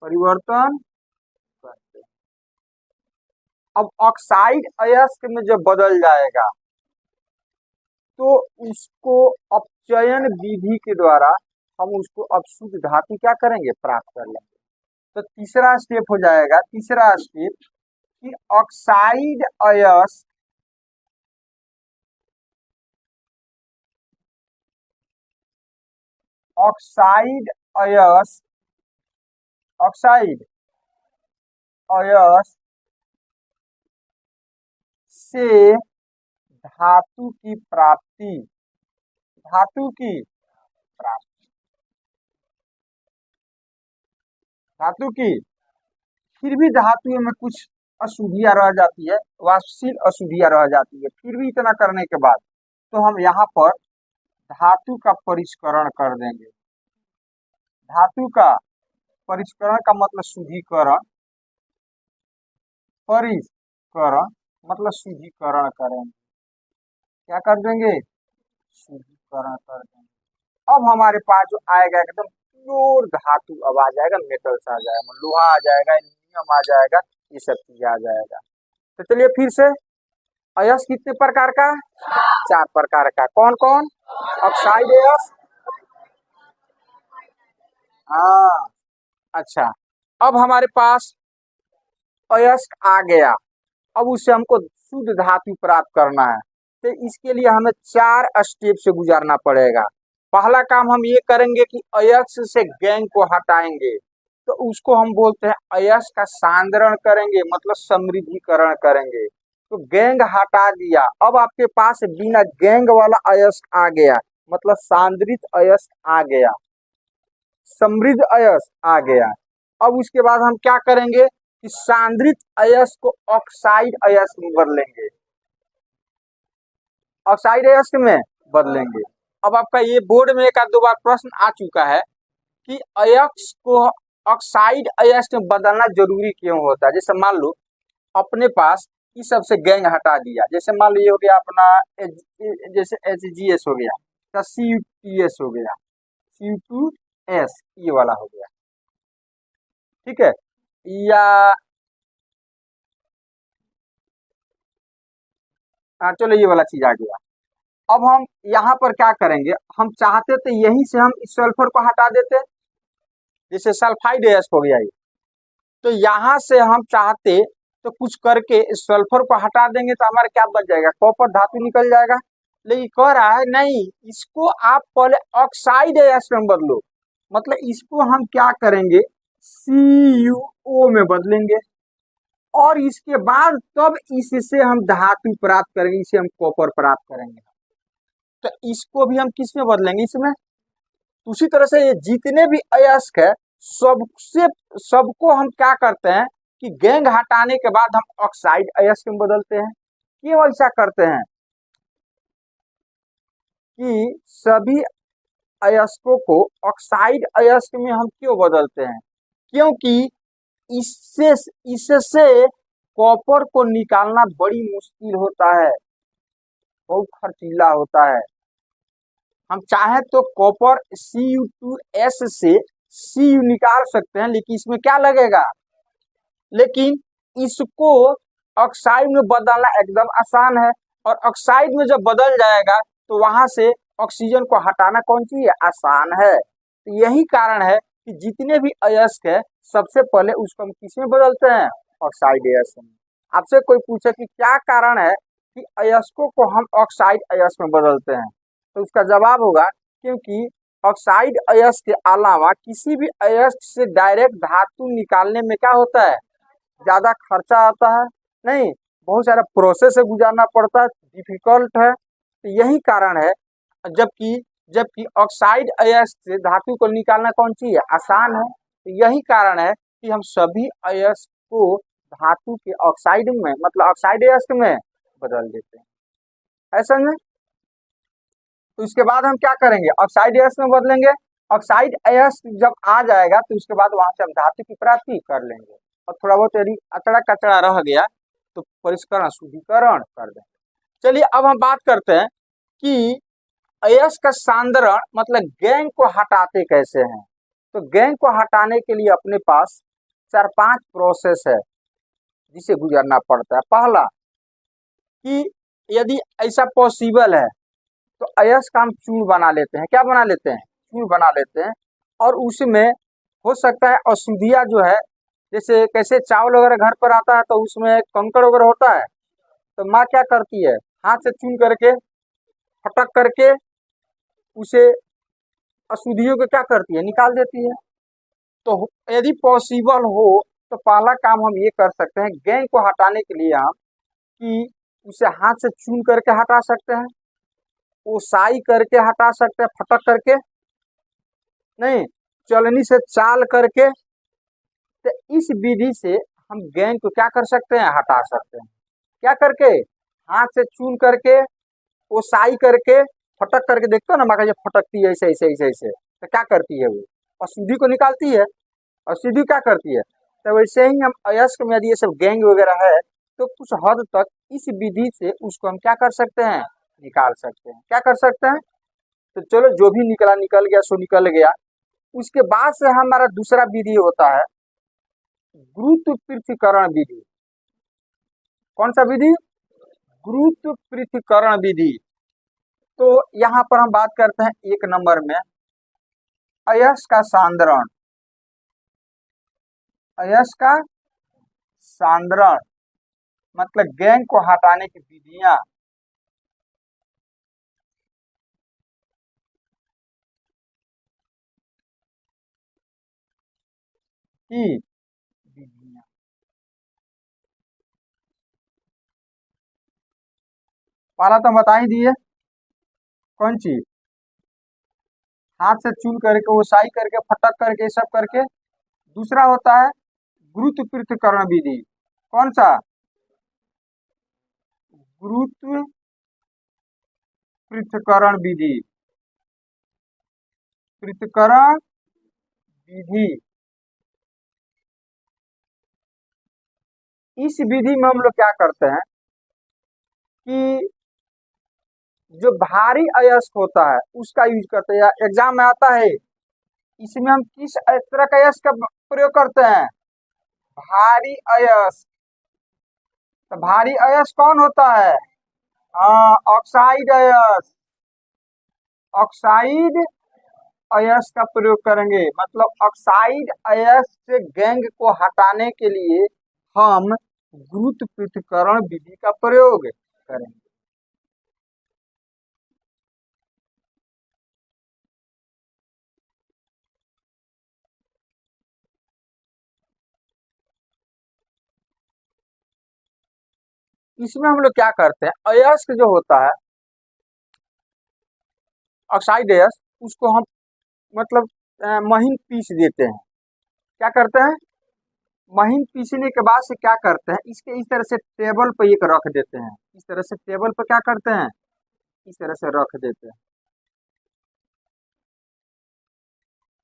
परिवर्तन करते हैं। अब ऑक्साइड अयस्क में जब बदल जाएगा तो उसको अपचयन विधि के द्वारा हम उसको अब शुद्ध धातु क्या करेंगे, प्राप्त कर लेंगे। तो तीसरा स्टेप हो जाएगा, तीसरा स्टेप कि ऑक्साइड अयस्क ऑक्साइड अयस्क ऑक्साइड अयस्क से धातु की प्राप्ति, धातु की प्राप्ति, धातु की, फिर भी धातु में कुछ अशुद्धियां रह जाती है, वाष्पशील अशुद्धियां रह जाती है, फिर भी इतना करने के बाद तो हम यहाँ पर धातु का परिष्करण कर देंगे। धातु का परिष्करण का मतलब शुद्धिकरण, परिष्करण मतलब शुद्धिकरण करेंगे। क्या कर देंगे, शुद्धिकरण कर देंगे। अब हमारे पास जो आएगा एकदम प्योर धातु, अब आ जाएगा मेटल्स आ जाएगा, लोहा आ जाएगा, एल्यूमिनियम आ जाएगा, ये सब चीजें आ जाएगा। तो चलिए फिर से, अयस्क कितने प्रकार का, 4 प्रकार का, कौन कौन, ऑक्साइड अयस्क, हाँ अच्छा। अब हमारे पास अयस्क आ गया, अब उससे हमको शुद्ध धातु प्राप्त करना है, तो इसके लिए हमें 4 स्टेप से गुजरना पड़ेगा। पहला काम हम ये करेंगे कि अयस्क से गैंग को हटाएंगे, तो उसको हम बोलते हैं अयस्क का सांद्रण करेंगे, मतलब समृद्धिकरण करेंगे। तो गैंग हटा दिया, अब आपके पास बिना गैंग वाला अयस्क आ गया, मतलब सांद्रित अयस्क आ गया, समृद्ध अयस्क आ गया। अब उसके बाद हम क्या करेंगे कि सांद्रित अयस्क को ऑक्साइड अयस्क में बदलेंगे, ऑक्साइड अयस्क में बदलेंगे। अब आपका ये बोर्ड में एक आध दो बार प्रश्न आ चुका है कि अयस्क को ऑक्साइड अयस्क में बदलना जरूरी क्यों होता है। जैसे मान लो अपने पास इस सबसे गैंग हटा दिया, जैसे मान लो ये हो गया अपना जैसे HGS हो गया, तो CuTS हो गया, C2S ये वाला हो गया, ठीक है, या चलो ये वाला चीज आ गया। अब हम यहाँ पर क्या करेंगे, हम चाहते थे यहीं से हम इस सल्फर को हटा देते, जैसे सल्फाइड अयस्क हो गया ये, तो यहाँ से हम चाहते तो कुछ करके इस सल्फर को हटा देंगे तो हमारा क्या बच जाएगा, कॉपर धातु निकल जाएगा। लेकिन कह रहा है नहीं, इसको आप पहले ऑक्साइड अयस्क में बदलो, मतलब इसको हम क्या करेंगे, CuO में बदलेंगे, और इसके बाद तब इससे हम धातु प्राप्त करेंगे, इसे हम कॉपर प्राप्त करेंगे। तो इसको भी हम किस में बदलेंगे, इसमें। उसी तरह से ये जितने भी अयस्क है सबसे सबको हम क्या करते हैं कि गैंग हटाने के बाद हम ऑक्साइड अयस्क में बदलते हैं। क्यों ऐसा करते हैं कि सभी अयस्कों को ऑक्साइड अयस्क में हम क्यों बदलते हैं, क्योंकि इससे इससे कॉपर को निकालना बड़ी मुश्किल होता है, बहुत खर्चीला होता है। हम चाहे तो कॉपर Cu2S से Cu निकाल सकते हैं, लेकिन इसमें क्या लगेगा, लेकिन इसको ऑक्साइड में बदलना एकदम आसान है, और ऑक्साइड में जब बदल जाएगा तो वहां से ऑक्सीजन को हटाना कौन सी है, आसान है। तो यही कारण है कि जितने भी अयस्क है सबसे पहले उसको हम किस में बदलते हैं, ऑक्साइड अयस्क में। आपसे कोई पूछे कि क्या कारण है कि अयस्कों को हम ऑक्साइड अयस्क में बदलते हैं, तो उसका जवाब होगा क्योंकि ऑक्साइड अयस्क के अलावा किसी भी अयस्क से डायरेक्ट धातु निकालने में क्या होता है, ज्यादा खर्चा आता है, नहीं, बहुत सारा प्रोसेस से गुजारना पड़ता है, डिफिकल्ट है। तो यही कारण है, जबकि जबकि ऑक्साइड अयस्क से धातु को निकालना कौन सी है, आसान है। तो यही कारण है कि हम सभी अयस्क को धातु के ऑक्साइड में, मतलब ऑक्साइड अयस्क में बदल देते हैं, ऐसा में। तो इसके बाद हम क्या करेंगे, ऑक्साइड अयस्क में बदलेंगे। ऑक्साइड अयस्क जब आ जाएगा तो उसके बाद वहां से हम धातु की प्राप्ति कर लेंगे, और थोड़ा बहुत यदि अचड़ा कचड़ा रह गया तो परिष्करण शुद्धिकरण कर देंगे। चलिए अब हम बात करते हैं कि अयस्क का सांद्रण मतलब गैंग को हटाते कैसे हैं। तो गैंग को हटाने के लिए अपने पास चार पांच प्रोसेस है जिसे गुजरना पड़ता है। पहला कि यदि ऐसा पॉसिबल है तो अयस्क का हम चूर्ण बना लेते हैं। क्या बना लेते हैं? चूर्ण बना लेते हैं। और उसमें हो सकता है अशुद्धियाँ जो है, जैसे कैसे चावल वगैरह घर पर आता है तो उसमें कंकड़ वगैरह होता है, तो माँ क्या करती है, हाथ से चून करके फटक करके उसे अशुद्धियों को क्या करती है, निकाल देती है। तो यदि पॉसिबल हो तो पहला काम हम ये कर सकते हैं, गैंग को हटाने के लिए हम कि उसे हाथ से चून करके हटा सकते हैं, ओसाई करके हटा सकते हैं, फटक करके नहीं, चलनी से चाल करके। तो इस विधि से हम गैंग को क्या कर सकते हैं, हटा सकते हैं। क्या करके? हाथ से चून करके, ओसाई करके, फटक करके। देखते हो ना मगर ये फटकती है ऐसे ऐसे ऐसे ऐसे, तो क्या करती है वो अशुद्धि को निकालती है। अशुद्धि क्या करती है? तो वैसे ही हम अयस्क में यदि ये सब गैंग वगैरह है तो कुछ हद तक इस विधि से उसको हम क्या कर सकते हैं, निकाल सकते हैं। क्या कर सकते हैं? तो चलो जो भी निकला निकल गया सो निकल गया। उसके बाद से हमारा दूसरा विधि होता है गुरुत्व पृथक्करण विधि। कौन सा विधि? गुरुत्व पृथक्करण विधि। तो यहाँ पर हम बात करते हैं 1 नंबर में अयस्क का सांद्रण। अयस्क का सांद्रण मतलब गैंग को हटाने की विधियां। की विधियां पहला तो बता ही दिए, कौन चीज? हाथ से चून करके, ओसाई करके, फटक करके, सब करके। दूसरा होता है गुरुत्व पृथक्करण विधि। कौन सा? गुरुत्व पृथक्करण विधि। पृथक्करण विधि, इस विधि में हम लोग क्या करते हैं कि जो भारी अयस्क होता है उसका यूज करते हैं। एग्जाम में आता है, इसमें हम किस तरह का अयस्क का प्रयोग करते हैं? भारी अयस्क। तो भारी अयस्क कौन होता है? हाँ, ऑक्साइड अयस्क। ऑक्साइड अयस्क का प्रयोग करेंगे। मतलब ऑक्साइड अयस्क से गैंग को हटाने के लिए हम गुरुत्व पृथक्करण विधि का प्रयोग करेंगे। इसमें हम लोग क्या करते हैं, अयस्क जो होता है ऑक्साइड अयस्क, उसको हम मतलब महीन पीस देते हैं। क्या करते हैं? महीन पीसने के बाद से क्या करते हैं, इसके इस तरह से टेबल पर एक रख देते हैं। इस तरह से टेबल पर क्या करते हैं, इस तरह से रख देते हैं।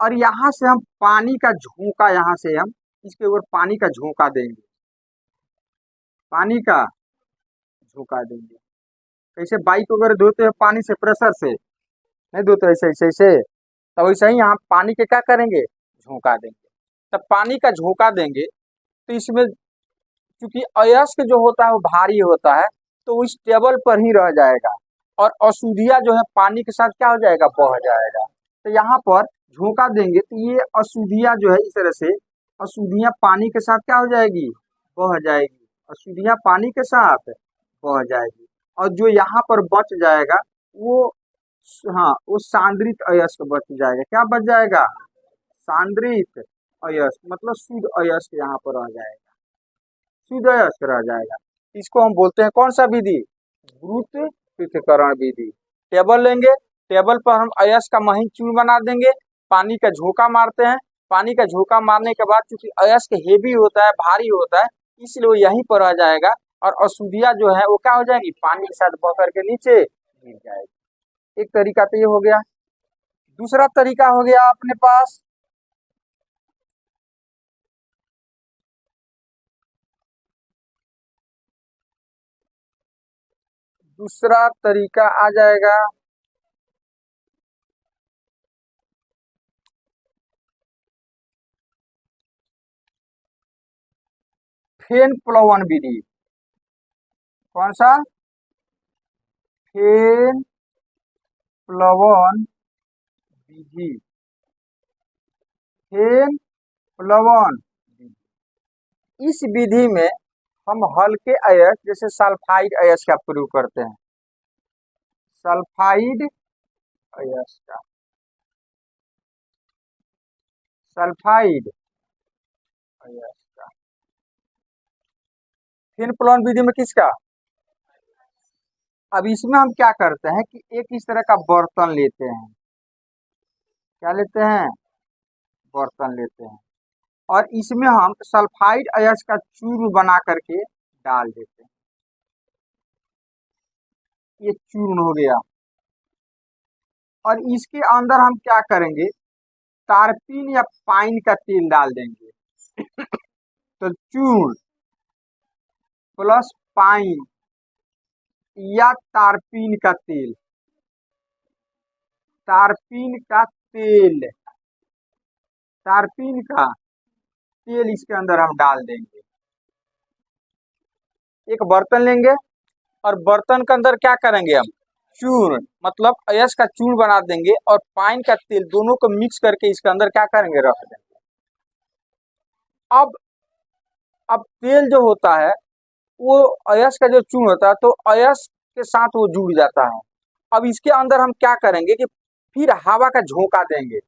और यहाँ से हम पानी का झोंका, यहाँ से हम इसके ऊपर पानी का झोंका देंगे। पानी का झोंका देंगे। कैसे बाइक वगैरह धोते हैं पानी से, प्रेशर से नहीं धोते, ऐसे ऐसे ऐसे। तो वैसे ही यहाँ पानी के क्या करेंगे, झोंका देंगे। तब पानी का झोंका देंगे तो इसमें क्योंकि अयस्क जो होता है वो भारी होता है, तो वो इस टेबल पर ही रह जाएगा और अशुद्धियाँ जो है पानी के साथ क्या हो जाएगा, बह जाएगा। तो यहाँ पर झोंका देंगे तो ये अशुद्धियाँ जो है इस तरह से अशुद्धियाँ पानी के साथ क्या हो जाएगी, बह जाएगी। अशुद्धियाँ पानी के साथ बह जाएगी और जो यहाँ पर बच जाएगा वो, हाँ, वो सांद्रित अयस्क बच जाएगा। क्या बच जाएगा? सांद्रित अयस्क, मतलब शुद्ध अयस्क यहाँ पर रह जाएगा। शुद्ध अयस्क रह जाएगा। इसको हम बोलते हैं कौन सा विधि? गुरुत्व पृथक्करण विधि। टेबल लेंगे, टेबल पर हम अयस्क का महीन चूर्ण बना देंगे, पानी का झोंका मारते हैं। पानी का झोंका मारने के बाद चूंकि अयस्क हेवी होता है, भारी होता है, इसलिए वो यहीं पर रह जाएगा और अशुद्धियाँ जो है वो क्या हो जाएगी, पानी के साथ बह करके नीचे गिर जाएगी। एक तरीका तो ये हो गया। दूसरा तरीका हो गया अपने पास दूसरा तरीका आ जाएगा फेन प्लवन विधि। कौन सा? फेन प्लवन विधि। फेन प्लवन विधि। इस विधि में हम हल्के अयस्क जैसे सल्फाइड अयस्क का प्रयोग करते हैं। सल्फाइड अयस्क का, सल्फाइड अयस्क का। फेन प्लवन विधि में किसका? अब इसमें हम क्या करते हैं कि एक इस तरह का बर्तन लेते हैं। क्या लेते हैं? बर्तन लेते हैं और इसमें हम सल्फाइड अयस्क का चूर्ण बना करके डाल देते हैं। ये चूर्ण हो गया और इसके अंदर हम क्या करेंगे? तारपीन या पाइन का तेल डाल देंगे। तो चूर्ण प्लस पाइन या तारपीन का तेल, तारपीन का तेल, तारपीन का तेल इसके अंदर हम डाल देंगे। एक बर्तन लेंगे और बर्तन के अंदर क्या करेंगे? हम चूर्ण मतलब अयस्क का चूर्ण बना देंगे और पाइन का तेल, दोनों को मिक्स करके इसके अंदर क्या करेंगे? रख देंगे। अब तेल जो होता है वो अयस्क का जो चूर्ण होता है तो अयस्क के साथ वो जुड़ जाता है। अब इसके अंदर हम क्या करेंगे कि फिर हवा का झोंका देंगे।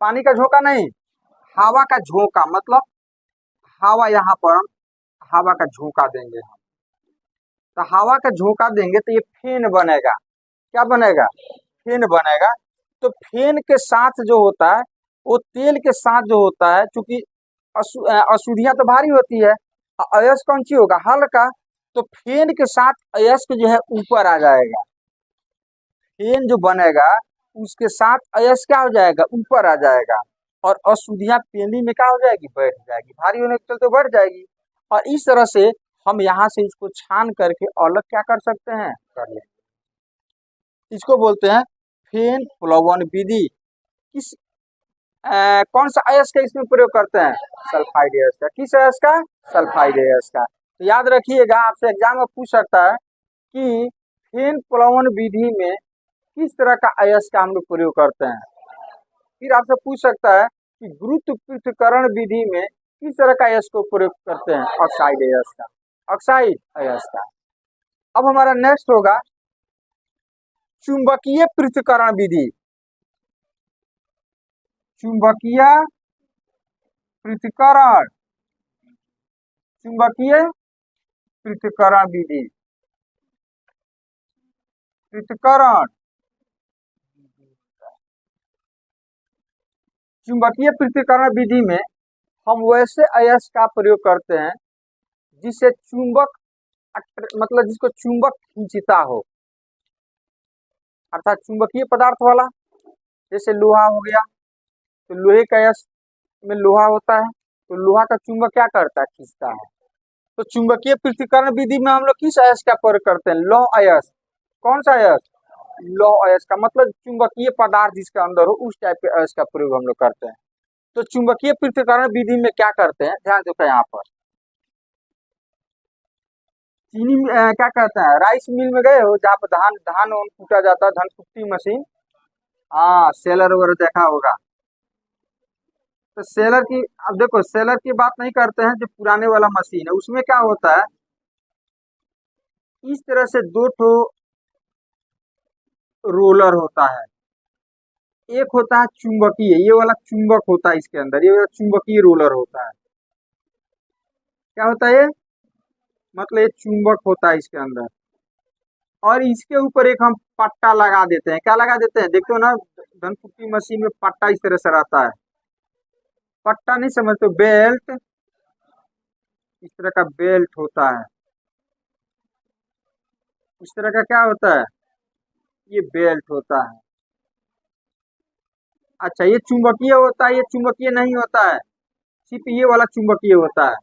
पानी का झोंका नहीं, हवा का झोंका, मतलब हवा, यहाँ पर हम हवा का झोंका देंगे। तो हवा का झोंका देंगे तो ये फेन बनेगा। क्या बनेगा? फेन बनेगा। तो फेन के साथ जो होता है वो तेल के साथ जो होता है, चूंकि अशुद्धियां तो भारी होती है, अयस्क कौन सी होगा? हल्का। तो फेन के साथ अयस्क जो है ऊपर आ जाएगा। फेन जो बनेगा उसके साथ अयस्क क्या हो जाएगा? ऊपर आ जाएगा और अशुद्धियां पेंदी में क्या हो जाएगी? बैठ जाएगी, भारी होने के चलते बढ़ जाएगी। और इस तरह से हम यहाँ से इसको छान करके अलग क्या कर सकते हैं? कर लेंगे। इसको बोलते हैं फेन प्लवन विधि। किस कौन सा अयस्क का इसमें प्रयोग करते हैं? सल्फाइड अयस्क का। किस अयस्क का? सल्फाइड अयस्क का। तो याद रखिएगा, आपसे एग्जाम में पूछ सकता है कि फेन प्लवन विधि में किस तरह का अयस्क का हम लोग प्रयोग करते हैं। फिर आपसे पूछ सकता है कि गुरुत्व पृथक्करण विधि में किस तरह का अयस्क को प्रयोग करते हैं? ऑक्साइड अयस्क का, ऑक्साइड अयस्क का। अब हमारा नेक्स्ट होगा चुंबकीय पृथक्करण विधि। चुंबकीय पृथक्करण, चुंबकीय पृथक्करण विधि। पृथक्करण, चुंबकीय पृथक्करण विधि में हम वैसे अयस्क का प्रयोग करते हैं जिससे चुंबक, मतलब जिसको चुंबक खींचता हो, अर्थात चुंबकीय पदार्थ वाला। जैसे लोहा हो गया, तो लोहे का अयस्क में लोहा होता है तो लोहा का चुंबक क्या करता है? खींचता है। तो चुंबकीय पृथक्करण विधि में हम लोग किस अयस्क का प्रयोग करते हैं? लौह अयस्क। कौन सा अयस्क? लौह अयस्क का, मतलब चुंबकीय पदार्थ जिसके अंदर हो उस टाइप के अयस्क का प्रयोग हम लोग करते हैं। तो चुंबकीय पृथक्करण विधि में क्या करते हैं? ध्यान दो, यहाँ पर चीनी क्या कहते हैं, राइस मिल में गए हो जहाँ पर धान धान कूटा जाता है, धान कुट्टी मशीन। हाँ, सेलर वगैरह देखा होगा। तो सेलर की, अब देखो सेलर की बात नहीं करते हैं, जो पुराने वाला मशीन है उसमें क्या होता है, इस तरह से दो ठो रोलर होता है। एक होता है चुंबकीय, ये वाला चुंबक होता है इसके अंदर, ये वाला चुंबकीय रोलर होता है। क्या होता है ये? मतलब ये चुंबक होता है इसके अंदर और इसके ऊपर एक हम पट्टा लगा देते हैं। क्या लगा देते हैं? देखो ना, धनकुट्टी मशीन में पट्टा इस तरह से रहता है। पट्टा नहीं समझते? बेल्ट, इस तरह का बेल्ट होता है। इस तरह का क्या होता है? ये बेल्ट होता है। अच्छा, ये चुंबकीय होता है, ये चुंबकीय नहीं होता है, सिर्फ ये वाला चुंबकीय होता है।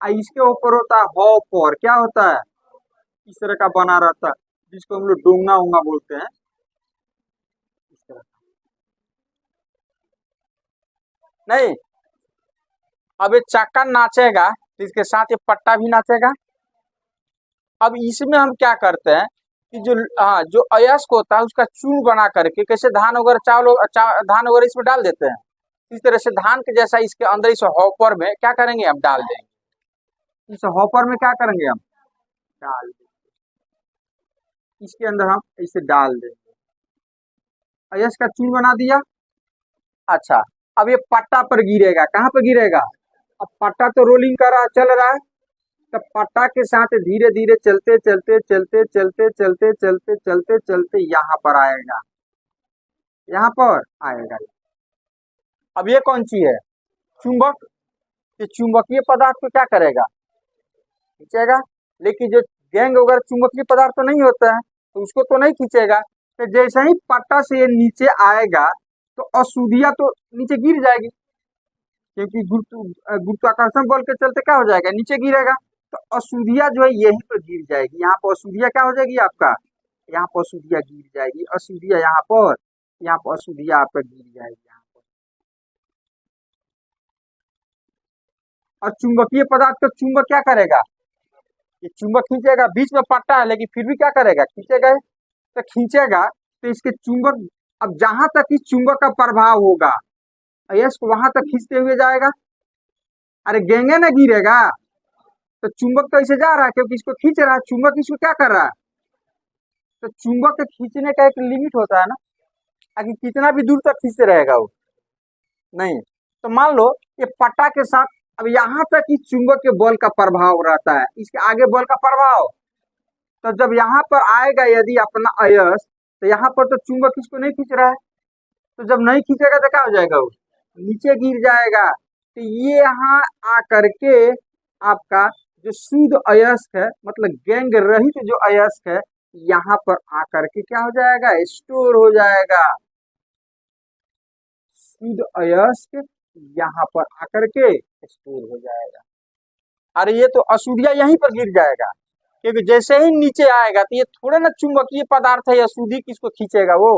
इसके ऊपर होता है हॉपर। क्या होता है? इस तरह का बना रहता है, जिसको हम लोग डोंगा उंगा बोलते हैं। इस तरह नहीं, अब ये चक्का नाचेगा तो इसके साथ ये पट्टा भी नाचेगा। अब इसमें हम क्या करते हैं कि जो अयस्क होता है उसका चूर्ण बना करके, कैसे धान वगैरह धान वगैरह इसमें डाल देते हैं, इस तरह से धान के जैसा इसके अंदर इस हॉपर में क्या करेंगे, हम डाल देंगे। इस हॉपर में क्या करेंगे, हम डाल देंगे, इसके अंदर हम इसे डाल देंगे, अयस्क का चूर्ण बना दिया। अच्छा, अब ये पट्टा पर गिरेगा, कहाँ पर गिरेगा, अब पट्टा तो रोलिंग कर रहा, चल रहा है, तब पट्टा के साथ धीरे धीरे चलते चलते चलते चलते चलते चलते चलते चलते यहाँ पर आएगा, यहाँ पर आएगा। अब ये कौन सी है, चुंबक। ये चुंबकीय पदार्थ को क्या करेगा, खींचेगा। लेकिन जो गैंग वगैरह चुंबकीय पदार्थ तो नहीं होता है, तो उसको तो नहीं खींचेगा। तो जैसे ही पट्टा से ये नीचे आएगा तो अशुद्धियां तो नीचे गिर जाएगी, क्योंकि गुरुत्वाकर्षण बल के चलते क्या हो जाएगा, नीचे गिरेगा। तो अशुद्धियां जो है यहीं पर गिर जाएगी, यहाँ पर अशुद्धियां क्या हो जाएगी आपका, यहाँ पर अशुद्धियां गिर जाएगी, अशुद्धियां यहाँ पर अशुद्धियां आपका गिर जाएगी यहाँ पर। और चुंबकीय पदार्थ का चुंबक क्या करेगा, ये चुंबक खींचेगा, बीच में पट्टा है लेकिन फिर भी क्या करेगा, खींचेगा। तो खींचेगा तो इसके चुंबक, अब जहां तक इस चुंबक का प्रभाव होगा अयस्क वहां तक खींचते हुए जाएगा। अरे गेंगे ना गिरेगा, तो चुंबक तो इसे जा रहा है क्योंकि इसको खींच रहा है, चुंबक इसको क्या कर रहा है। तो चुंबक के खींचने का एक लिमिट होता है ना, आगे कितना भी दूर तक खींचते रहेगा वो नहीं। तो मान लो ये पट्टा के साथ, अब यहाँ तक इस चुंबक के बल का प्रभाव रहता है, इसके आगे बल का प्रभाव। तो जब यहाँ पर आएगा यदि अपना अयस्क, तो यहाँ पर तो चुंबक इसको नहीं खींच रहा है, तो जब नहीं खींचेगा तो क्या हो जाएगा, वो नीचे गिर जाएगा। तो ये यहाँ आकर के आपका जो शुद्ध अयस्क है, मतलब गैंग रहित जो अयस्क है, यहाँ पर आकर के क्या हो जाएगा, स्टोर हो जाएगा। शुद्ध अयस्क यहाँ पर आकर के स्टोर हो जाएगा। अरे ये तो अशुद्धियां यहीं पर गिर जाएगा, क्योंकि जैसे ही नीचे आएगा तो ये थोड़े ना चुंबकीय पदार्थ है, अशुद्धि किसको खींचेगा, वो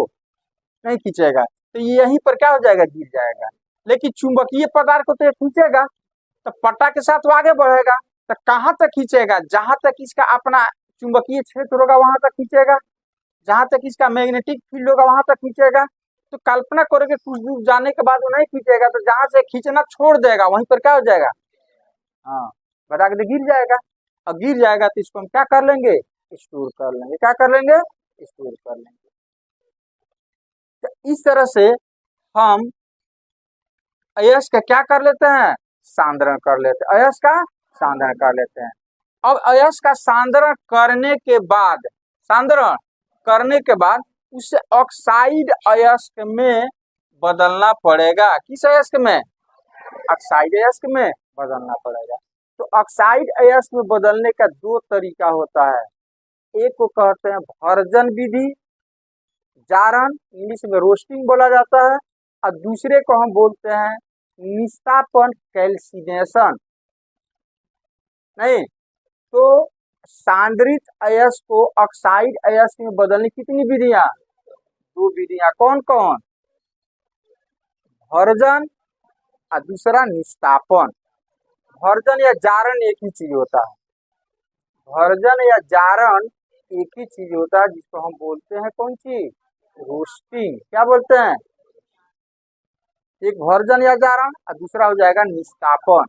नहीं खींचेगा। तो ये यहीं पर क्या हो जाएगा, गिर जाएगा। लेकिन चुंबकीय पदार्थ को तो ये खींचेगा, तो पट्टा के साथ वो आगे बढ़ेगा। तो कहाँ तक खींचेगा, जहां तक इसका अपना चुंबकीय क्षेत्र होगा वहां तक खींचेगा, जहां तक इसका मैग्नेटिक फील्ड होगा वहां तक खींचेगा। तो कल्पना करोगे कुछ दूर जाने के बाद वो नहीं खींचेगा, तो जहां से खींचना छोड़ देगा वहीं पर क्या हो जाएगा, हाँ बता के गिर जाएगा। और गिर जाएगा तो इसको हम क्या कर लेंगे, स्टोर कर लेंगे। क्या कर लेंगे, स्टोर कर लेंगे। तो इस तरह से हम अयस्क का क्या कर लेते हैं, सांद्रण कर लेते हैं, अयस्क का सांद्रण कर लेते हैं। अब अयस्क का सांद्रण करने के बाद, सांद्रण करने के बाद उसे ऑक्साइड अयस्क में बदलना पड़ेगा। किस अयस्क में, ऑक्साइड अयस्क में बदलना पड़ेगा। तो ऑक्साइड अयस्क में बदलने का दो तरीका होता है, एक को कहते हैं भर्जन विधि, जारण इंग्लिश में रोस्टिंग बोला जाता है, और दूसरे को हम बोलते हैं निस्तापन, कैल्सिनेशन। नहीं तो सांद्रित अयस्क को ऑक्साइड अयस्क में बदलने कितनी विधियां, दो विधियां। कौन कौन, भर्जन और दूसरा निस्तापन। भर्जन या जारण एक ही चीज होता है, भर्जन या जारण एक ही चीज होता है, जिसको हम बोलते हैं कौन सी, रोस्टिंग। क्या बोलते हैं, एक भर्जन या जारण और दूसरा हो जाएगा निस्तापन।